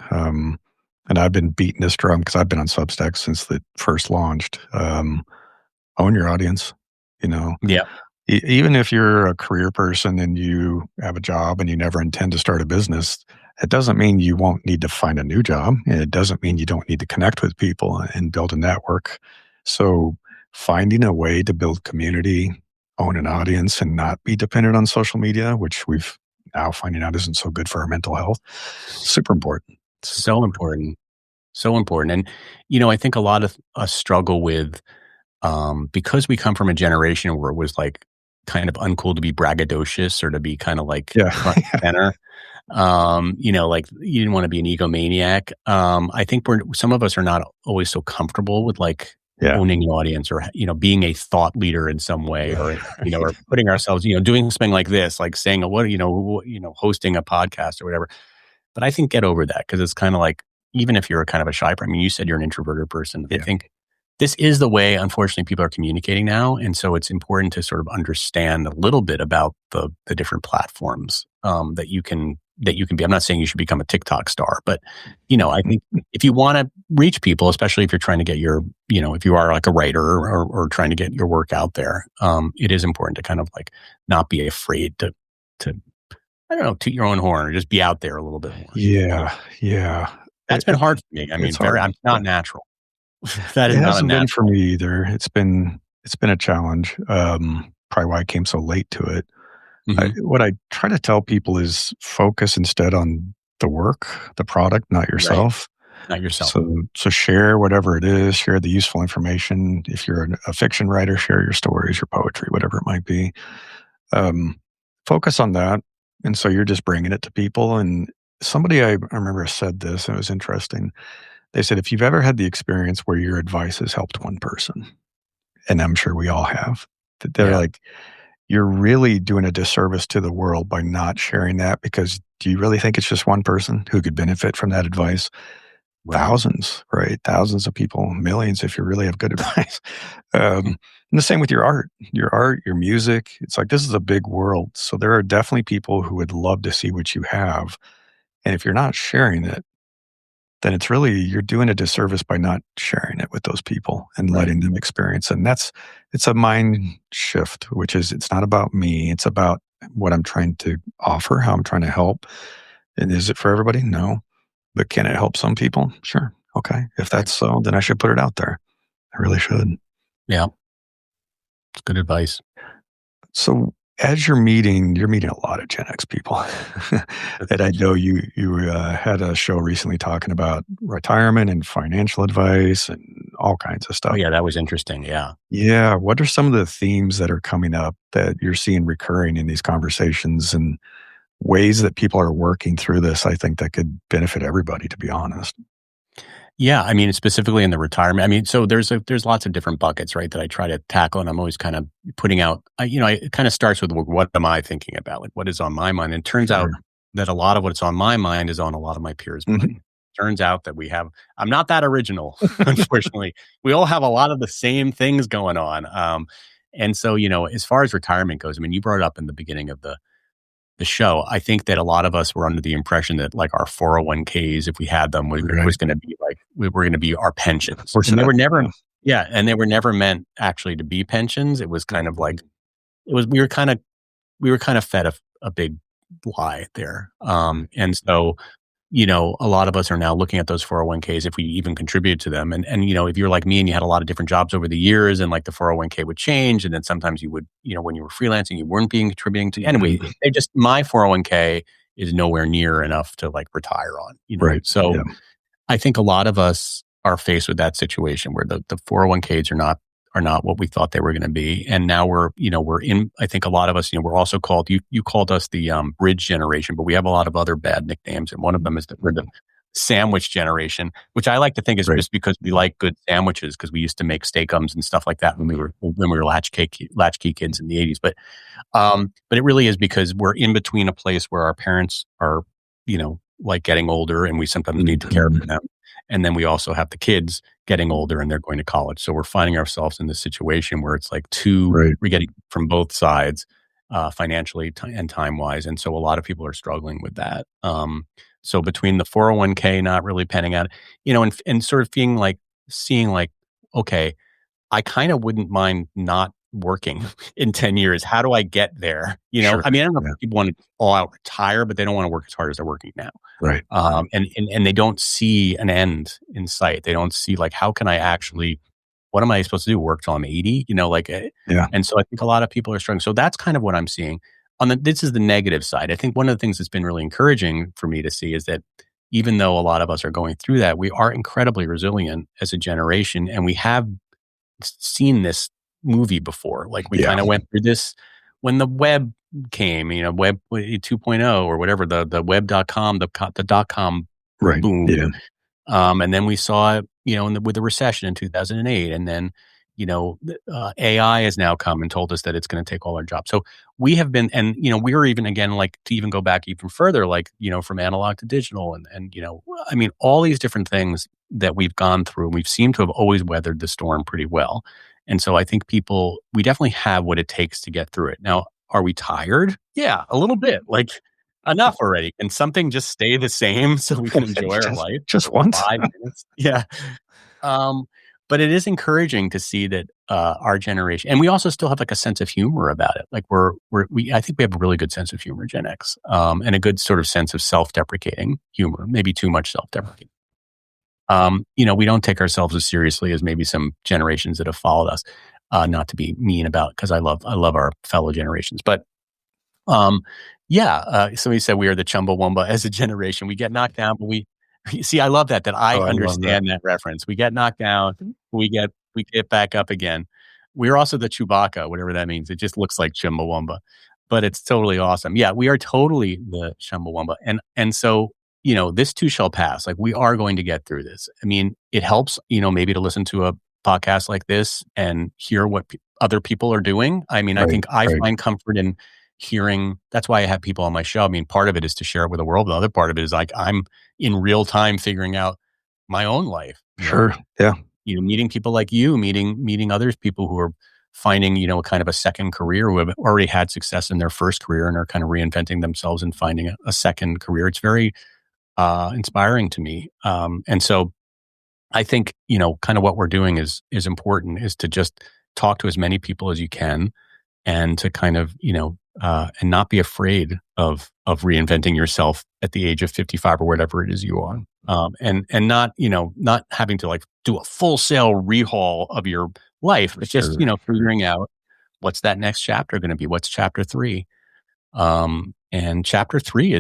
And I've been beating this drum because I've been on Substack since it first launched. Own your audience, you know. Yeah, Even if you're a career person and you have a job and you never intend to start a business, it doesn't mean you won't need to find a new job. And it doesn't mean you don't need to connect with people and build a network. So finding a way to build community, own an audience, and not be dependent on social media, which we've now finding out isn't so good for our mental health, super important. Super so important. important. So important. And, I think a lot of us struggle with, because we come from a generation where it was like kind of uncool to be braggadocious or to be kind of like Yeah. front and center. Like you didn't want to be an egomaniac. I think some of us are not always so comfortable with like Yeah. owning an audience or, being a thought leader in some way or, or putting ourselves, doing something like this, like saying, hosting a podcast or whatever. But I think get over that because it's kind of like, even if you're a kind of a shy, I mean, you said you're an introverted person. I think this is the way, unfortunately, people are communicating now. And so it's important to sort of understand a little bit about the different platforms that you can be. I'm not saying you should become a TikTok star, but, I think if you want to reach people, especially if you're trying to get your, if you are like a writer or trying to get your work out there, it is important to kind of like not be afraid to I don't know, toot your own horn or just be out there a little bit more. Yeah. That's been hard for me. I mean, I'm not natural. That is It not a hasn't been for natural. me either. It's been a challenge. Probably why I came so late to it. What I try to tell people is focus instead on the work, the product, not yourself. Right. Not yourself. So share whatever it is, share the useful information. If you're a fiction writer, share your stories, your poetry, whatever it might be. Focus on that. And so you're just bringing it to people. And somebody I remember said this, and it was interesting. They said, if you've ever had the experience where your advice has helped one person, and I'm sure we all have, that they're like, you're really doing a disservice to the world by not sharing that, because do you really think it's just one person who could benefit from that advice? Right. Thousands, right? Thousands of people, millions if you really have good advice. And the same with your art, your music. It's like, this is a big world. So there are definitely people who would love to see what you have. And if you're not sharing it, then it's really, you're doing a disservice by not sharing it with those people and letting them experience it. And it's a mind shift, which is, it's not about me. It's about what I'm trying to offer, how I'm trying to help. And is it for everybody? No. But can it help some people? Sure. Okay. If that's so, then I should put it out there. I really should. Yeah. It's good advice. So as you're meeting a lot of Gen X people. And I know you had a show recently talking about retirement and financial advice and all kinds of stuff. Oh, yeah, that was interesting. Yeah. Yeah. What are some of the themes that are coming up that you're seeing recurring in these conversations and ways that people are working through this? I think that could benefit everybody, to be honest. Yeah, I mean, specifically in the retirement. I mean, so there's lots of different buckets, right, that I try to tackle, and I'm always kind of putting out. It kind of starts with what am I thinking about, like what is on my mind, and it turns out that a lot of what's on my mind is on a lot of my peers' mind. Turns out that I'm not that original, unfortunately. We all have a lot of the same things going on, and so as far as retirement goes, I mean, you brought it up in the beginning of the show. I think that a lot of us were under the impression that like our 401ks, if we had them, was going to be like, we were going to be our pensions. And they were never, and they were never meant actually to be pensions. It was kind of like, we were kind of fed a big lie there. And so, a lot of us are now looking at those 401ks if we even contribute to them. And if you're like me and you had a lot of different jobs over the years and like the 401k would change. And then sometimes you would, when you were freelancing, you weren't being contributing to, anyway, my 401k is nowhere near enough to like retire on, Right. So I think a lot of us are faced with that situation where the 401ks are not what we thought they were going to be. And now we're in, I think a lot of us, we're also called, you called us the bridge generation, but we have a lot of other bad nicknames. And one of them is that we're the sandwich generation, which I like to think is just because we like good sandwiches, because we used to make steakums and stuff like that when we were latchkey kids in the 80s. But it really is because we're in between a place where our parents are, like getting older and we sometimes need to care for them. And then we also have the kids getting older and they're going to college. So we're finding ourselves in this situation where it's like we're getting from both sides, financially and time-wise. And so a lot of people are struggling with that. So between the 401k not really panning out, and sort of seeing like, okay, I kind of wouldn't mind not working in 10 years. How do I get there? Sure. I mean, I don't know if people want to all out retire, but they don't want to work as hard as they're working now. Right. And they don't see an end in sight. They don't see like, how can I actually, what am I supposed to do? Work till I'm 80? And so I think a lot of people are struggling. So that's kind of what I'm seeing. This is the negative side. I think one of the things that's been really encouraging for me to see is that even though a lot of us are going through that, we are incredibly resilient as a generation. And we have seen this movie before. Like we kind of went through this when the web came, web 2.0 or whatever, the web.com, the dot-com Right. boom. Yeah. And then we saw it, with the recession in 2008. And then, AI has now come and told us that it's going to take all our jobs. So we have been, and, we were even, again, like to even go back even further, like, from analog to digital and, I mean, all these different things that we've gone through, we seem to have always weathered the storm pretty well. And so I think we definitely have what it takes to get through it. Now, are we tired? Yeah, a little bit. Like, enough already. Can something just stay the same so we can enjoy our life just for once. 5 minutes? Yeah. But it is encouraging to see that our generation, and we also still have like a sense of humor about it. Like I think we have a really good sense of humor, Gen X, and a good sort of sense of self-deprecating humor, maybe too much self-deprecating. We don't take ourselves as seriously as maybe some generations that have followed us. Not to be mean about, because I love our fellow generations, but somebody said we are the Chumbawamba as a generation. We get knocked down, but we see. I love that I Oh, I love that. understand that reference. We get knocked down, we get back up again. We're also the Chewbacca, whatever that means. It just looks like Chumbawamba, but it's totally awesome. Yeah, we are totally the Chumbawamba, and so this too shall pass. Like, we are going to get through this. I mean, it helps, maybe to listen to a podcast like this and hear what other people are doing. I mean, I think I find comfort in hearing. That's why I have people on my show. I mean, part of it is to share it with the world. The other part of it is like I'm in real time figuring out my own life. Sure. Yeah. Meeting people like you, meeting others, people who are finding, a kind of a second career, who have already had success in their first career and are kind of reinventing themselves and finding a second career. It's very inspiring to me. And so I think, kind of what we're doing is important, is to just talk to as many people as you can, and to kind of, and not be afraid of reinventing yourself at the age of 55 or whatever it is you are. And not, not having to like do a full sale rehaul of your life, but just, figuring out what's that next chapter going to be? What's chapter 3? And chapter 3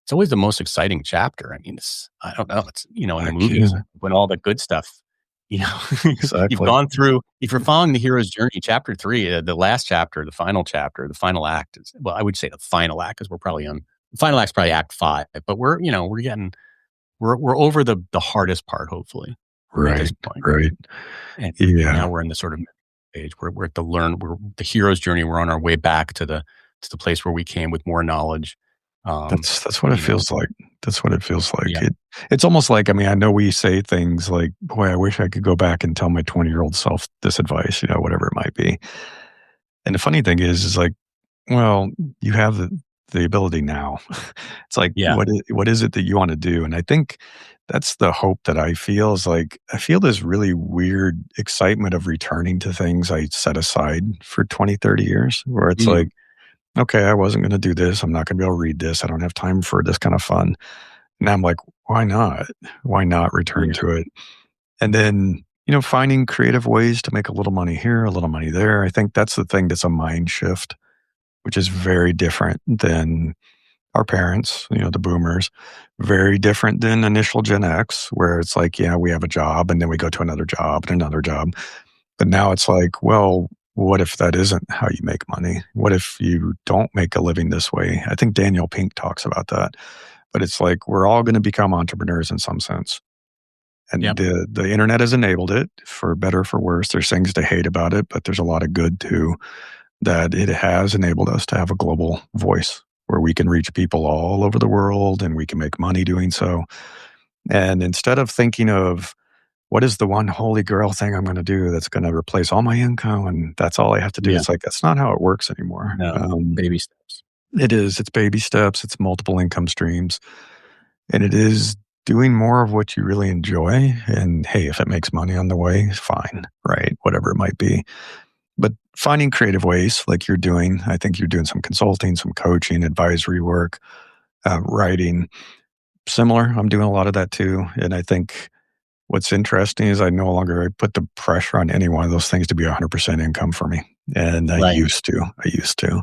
it's always the most exciting chapter. I mean, I don't know. It's, in the movies, when all the good stuff, Exactly. you've gone through, if you're following the hero's journey, chapter 3, the last chapter, the final chapter, the final act is, well, I would say the final act, because we're probably the final act's probably act 5, but we're over the hardest part, hopefully. Right. At this point. Right. And Yeah. now we're in the sort of stage where we're at we're the hero's journey. We're on our way back to the place where we came with more knowledge. That's what it feels like. That's what it feels like. Yeah. It's almost like, I mean, I know we say things like, boy, I wish I could go back and tell my 20-year-old self this advice, whatever it might be. And the funny thing is like, well, you have the ability now. It's like, what is it that you want to do? And I think that's the hope that I feel, is like, I feel this really weird excitement of returning to things I set aside for 20, 30 years, where it's like, okay, I wasn't going to do this. I'm not going to be able to read this. I don't have time for this kind of fun. Now I'm like, why not? Why not return to it? And then, finding creative ways to make a little money here, a little money there. I think that's the thing that's a mind shift, which is very different than our parents, the boomers, very different than initial Gen X, where it's like, yeah, we have a job and then we go to another job and another job. But now it's like, well, what if that isn't how you make money? What if you don't make a living this way? I think Daniel Pink talks about that. But it's like, we're all going to become entrepreneurs in some sense. And the internet has enabled it, for better or for worse. There's things to hate about it, but there's a lot of good too, that it has enabled us to have a global voice where we can reach people all over the world and we can make money doing so. And instead of thinking of, what is the one holy grail thing I'm going to do that's going to replace all my income and that's all I have to do? It's like, that's not how it works anymore. No, baby steps. It is. It's baby steps. It's multiple income streams. And it is doing more of what you really enjoy. And hey, if it makes money on the way, fine, right? Whatever it might be. But finding creative ways like you're doing. I think you're doing some consulting, some coaching, advisory work, writing. Similar. I'm doing a lot of that too. And I think what's interesting is I no longer put the pressure on any one of those things to be 100% income for me. And I used to.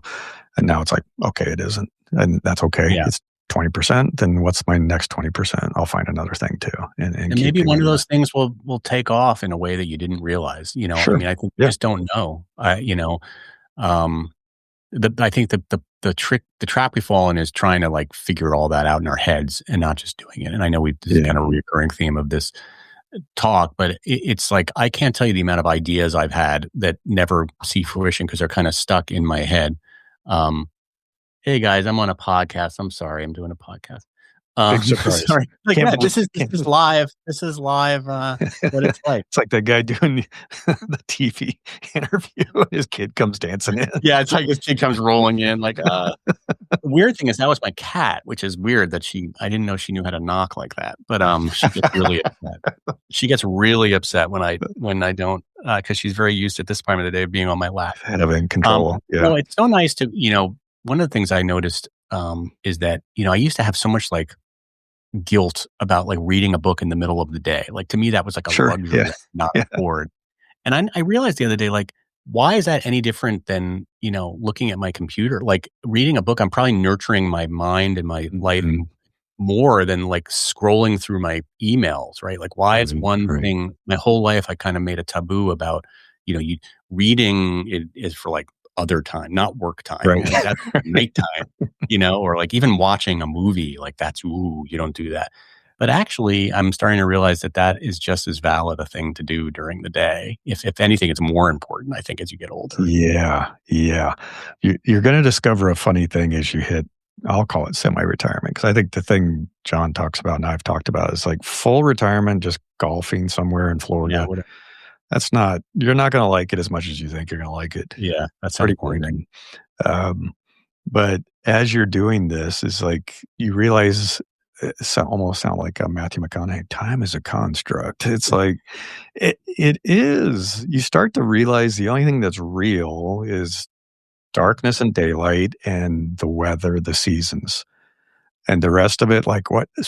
And now it's like, okay, it isn't. And that's okay. Yeah. It's 20%. Then what's my next 20%? I'll find another thing too. And maybe one of those things will take off in a way that you didn't realize. Sure. I mean, I think you just don't know. I think the trap we fall in is trying to like figure all that out in our heads and not just doing it. And I know this is kind of a recurring theme of this talk, but it's like, I can't tell you the amount of ideas I've had that never see fruition because they're kind of stuck in my head. Hey guys, I'm on a podcast. I'm sorry, I'm doing a podcast. Big surprise. Sorry. Like, this is live. This is live. What it's like. It's like that guy doing the TV interview. His kid comes dancing in. Yeah, it's like his kid comes rolling in. Like, the weird thing is that was my cat, which is weird that I didn't know she knew how to knock like that. But she gets really upset. She gets really upset when I don't, because she's very used at this time of the day of being on my lap. Having control. Yeah. No, it's so nice to, one of the things I noticed is that, I used to have so much like guilt about like reading a book in the middle of the day. Like, to me, that was like a luxury, not afford. And I realized the other day, like, why is that any different than, looking at my computer? Like, reading a book, I'm probably nurturing my mind and my life more than like scrolling through my emails, right? Like, why is one thing, my whole life, I kind of made a taboo about, reading is for like other time, not work time. Right. Like, that's nighttime, or like even watching a movie, like that's, you don't do that. But actually, I'm starting to realize that is just as valid a thing to do during the day. If anything, it's more important, I think, as you get older. Yeah. Yeah. You're going to discover a funny thing as you hit, I'll call it semi-retirement. Because I think the thing John talks about and I've talked about is like full retirement, just golfing somewhere in Florida. Yeah, you're not going to like it as much as you think you're going to like it. Yeah, that's pretty boring. But as you're doing this, it's like you realize almost sound like a Matthew McConaughey. Time is a construct. It's like it is. You start to realize the only thing that's real is darkness and daylight and the weather, the seasons. And the rest of it, like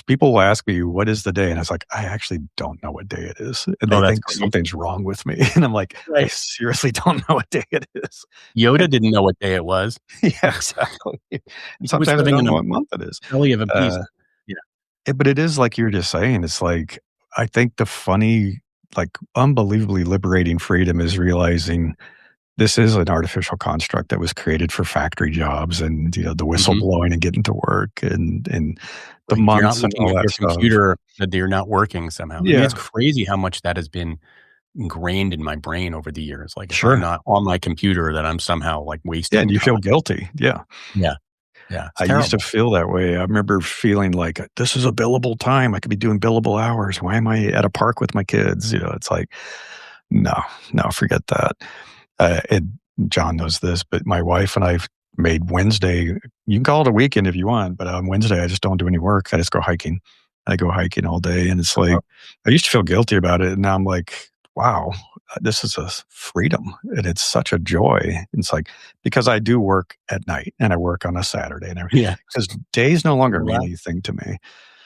people will ask me, what is the day? And I was like, I actually don't know what day it is. And they think something's wrong with me. And I'm like, I seriously don't know what day it is. Yoda didn't know what day it was. Yeah, exactly. Sometimes I don't know what month it is. Belly of a beast. But it is like you're just saying, it's like, I think the funny, like unbelievably liberating freedom is realizing this is an artificial construct that was created for factory jobs and, the whistle blowing and getting to work and the months and all that stuff. Computer that you're not working somehow. Yeah. I mean, it's crazy how much that has been ingrained in my brain over the years. Like, if I'm not on my computer, that I'm somehow like wasting. Yeah, and you time. feel guilty. Yeah. Yeah. Yeah. I used to feel that way. I remember feeling like, this is a billable time. I could be doing billable hours. Why am I at a park with my kids? It's like, no, forget that. And John knows this, but my wife and I've made Wednesday, you can call it a weekend if you want, but on Wednesday, I just don't do any work. I just go hiking. I go hiking all day. And it's like, I used to feel guilty about it. And now I'm like, wow, this is a freedom. And it's such a joy. It's like, because I do work at night and I work on a Saturday and everything. Yeah. Because days no longer mean anything to me.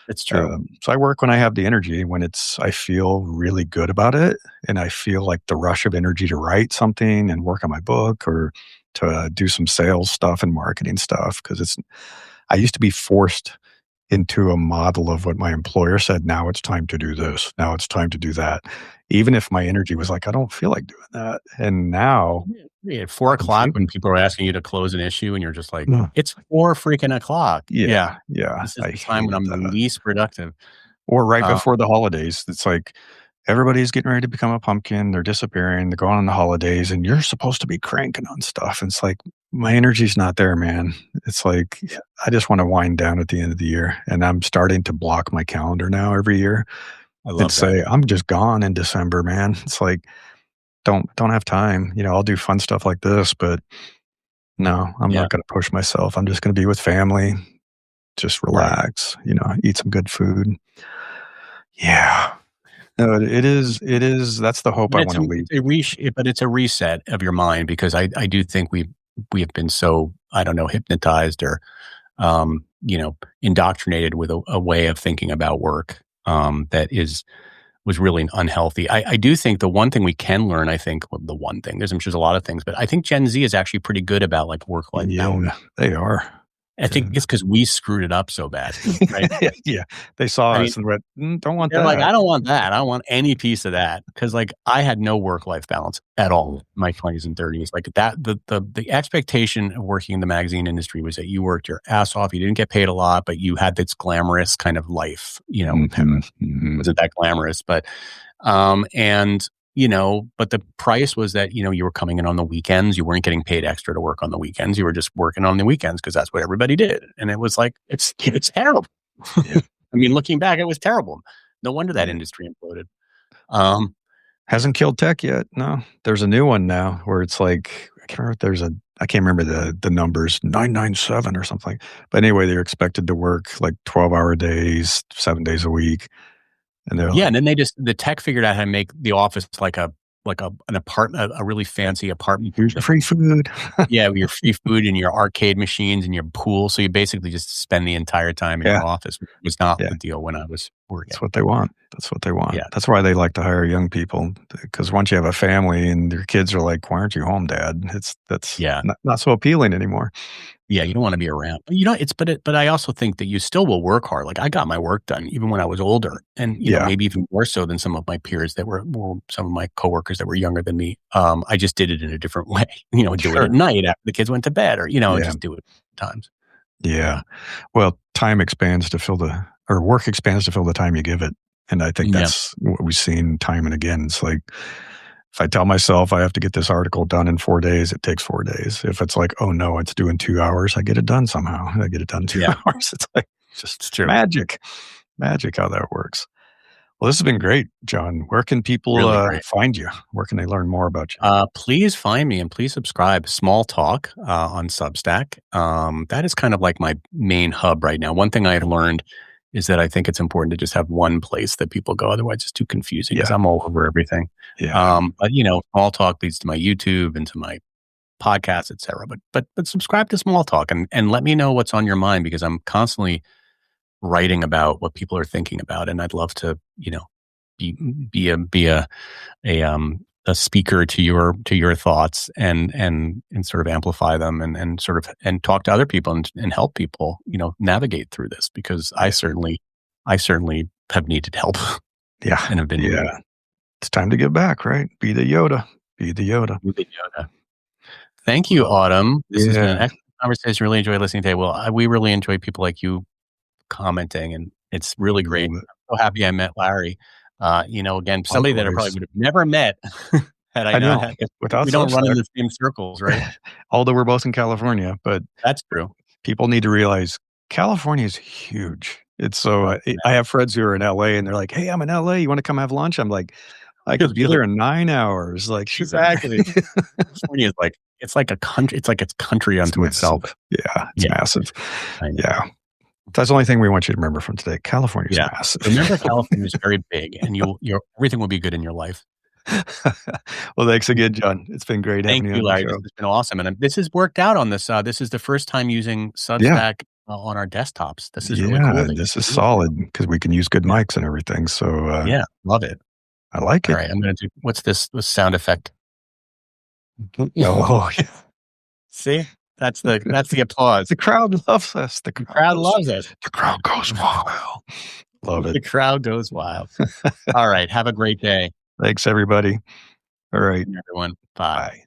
It's true. So I work when I have the energy, when I feel really good about it. And I feel like the rush of energy to write something and work on my book or to do some sales stuff and marketing stuff. Because I used to be forced into a model of what my employer said. Now it's time to do this. Now it's time to do that. Even if my energy was like, I don't feel like doing that. And now at 4:00 when people are asking you to close an issue and you're just like, it's 4 freaking o'clock. Yeah. This is the time when I'm the least productive. Or right before the holidays. It's like everybody's getting ready to become a pumpkin. They're disappearing. They're going on the holidays and you're supposed to be cranking on stuff. And it's like, my energy's not there, man. It's like, I just want to wind down at the end of the year. And I'm starting to block my calendar now every year. I love say, I'm just gone in December, man. It's like, don't have time. I'll do fun stuff like this, but no, I'm not going to push myself. I'm just going to be with family, just relax, eat some good food. Yeah. No, it is. That's the hope I want to leave. But it's a reset of your mind, because I do think we have been so, I don't know, hypnotized or, indoctrinated with a way of thinking about work that was really unhealthy. I do think the one thing we can learn, the one thing, there's a lot of things, but I think Gen Z is actually pretty good about like work-life balance. They are. I think it's because we screwed it up so bad, right? Yeah. They saw I mean, us and went, don't want they're like, that. "I don't want that. I don't want any piece of that." Because like, I had no work-life balance at all in my 20s and 30s. Like, that the expectation of working in the magazine industry was that you worked your ass off, you didn't get paid a lot, but you had this glamorous kind of life, Mhm, mhm. wasn't that glamorous, but, and, but the price was that, you were coming in on the weekends, you weren't getting paid extra to work on the weekends, you were just working on the weekends because that's what everybody did, and it was like, it's terrible. Yeah, I mean, looking back, it was terrible. No wonder that yeah. industry imploded. Um, Hasn't killed tech yet, no. There's a new one now where it's like I can't remember the numbers, 997 or something. But anyway, they're expected to work like 12-hour days, 7 days a week, and they're yeah, like, and then the tech figured out how to make the office like an apartment, a really fancy apartment "Here's your building. free food." Yeah, with your free food and your arcade machines and your pool, so you basically just spend the entire time in Yeah, your office, which was not yeah. the deal when I was That's working. what they want. That's what they want. Yeah. That's why they like to hire young people, because once you have a family and your kids are like, "Why aren't you home, dad?" That's Yeah. not so appealing anymore. Yeah, you don't wanna be around. But I also think that you still will work hard. Like, I got my work done even when I was older and, Yeah, maybe even more so than some of my peers that were some of my coworkers that were younger than me. I just did it in a different way, do it at sure. night after the kids went to bed or, Yeah, just do it times. yeah. Well, time expands to fill the or work expands to fill the time you give it, and I think Yeah. that's what we've seen time and again. It's like, if I tell myself I have to get this article done in 4 days, it takes 4 days. If it's like, "Oh, no, it's due in 2 hours," I get it done somehow. I get it done in 2 Yeah, hours. It's like just it's true. magic. Magic how that works. Well, this has been great, John. Where can people, Really great. find you? Where can they learn more about you? Please find me and please subscribe. Small Talk on Substack. That is kind of like my main hub right now. One thing I had learned is that I think it's important to just have one place that people go. Otherwise, it's too confusing because Yeah, I'm all over everything. yeah, But Small Talk leads to my YouTube and to my podcast, etc. But subscribe to Small Talk and let me know what's on your mind because I'm constantly writing about what people are thinking about, and I'd love to be a speaker to your thoughts and sort of amplify them and sort of and talk to other people and help people navigate through this because I certainly have needed help yeah, and have been needing yeah. It's time to give back, right? Be the Yoda. Be the Yoda. Yoda. Thank you, Well, Autumn. This has been an yeah, excellent conversation. Really enjoyed listening today. Well, we really enjoy people like you commenting, and it's really great. love it. I'm so happy I met Larry. Again, somebody that I probably Likewise. would have never met had I I not know, had 'cause without we don't run in Substack. the same circles, right? Although we're both in California, but That's true. people need to realize California is huge. It's so, Oh, man. I have friends who are in LA and they're like, "Hey, I'm in LA. You wanna come have lunch?" I'm like, "I could be You're like, there in 9 hours." Like, shoot. exactly. California is like it's like a country. It's like it's country It's unto itself. massive. Yeah, it's Yeah, massive. I know. Yeah. That's the only thing we want you to remember from today. California is Yeah. massive. Remember, California is very big, and your everything will be good in your life. Well, thanks again, John. It's been great having Thank you you, on the Larry. This show. has been awesome, and this has worked out on this. This is the first time using Yeah. Substack on our desktops. This is really cool. Yeah, That you this is can do this now. solid because we can use good Yeah, mics and everything, so, yeah, love it. I like All it. right, I'm gonna do. What's this sound effect? Oh, yeah. See, that's the applause. The crowd loves us. The crowd loves it. The crowd goes wild. Love it. The crowd goes wild. All right, have a great day, Thanks, everybody. All right. everyone. Bye. Bye.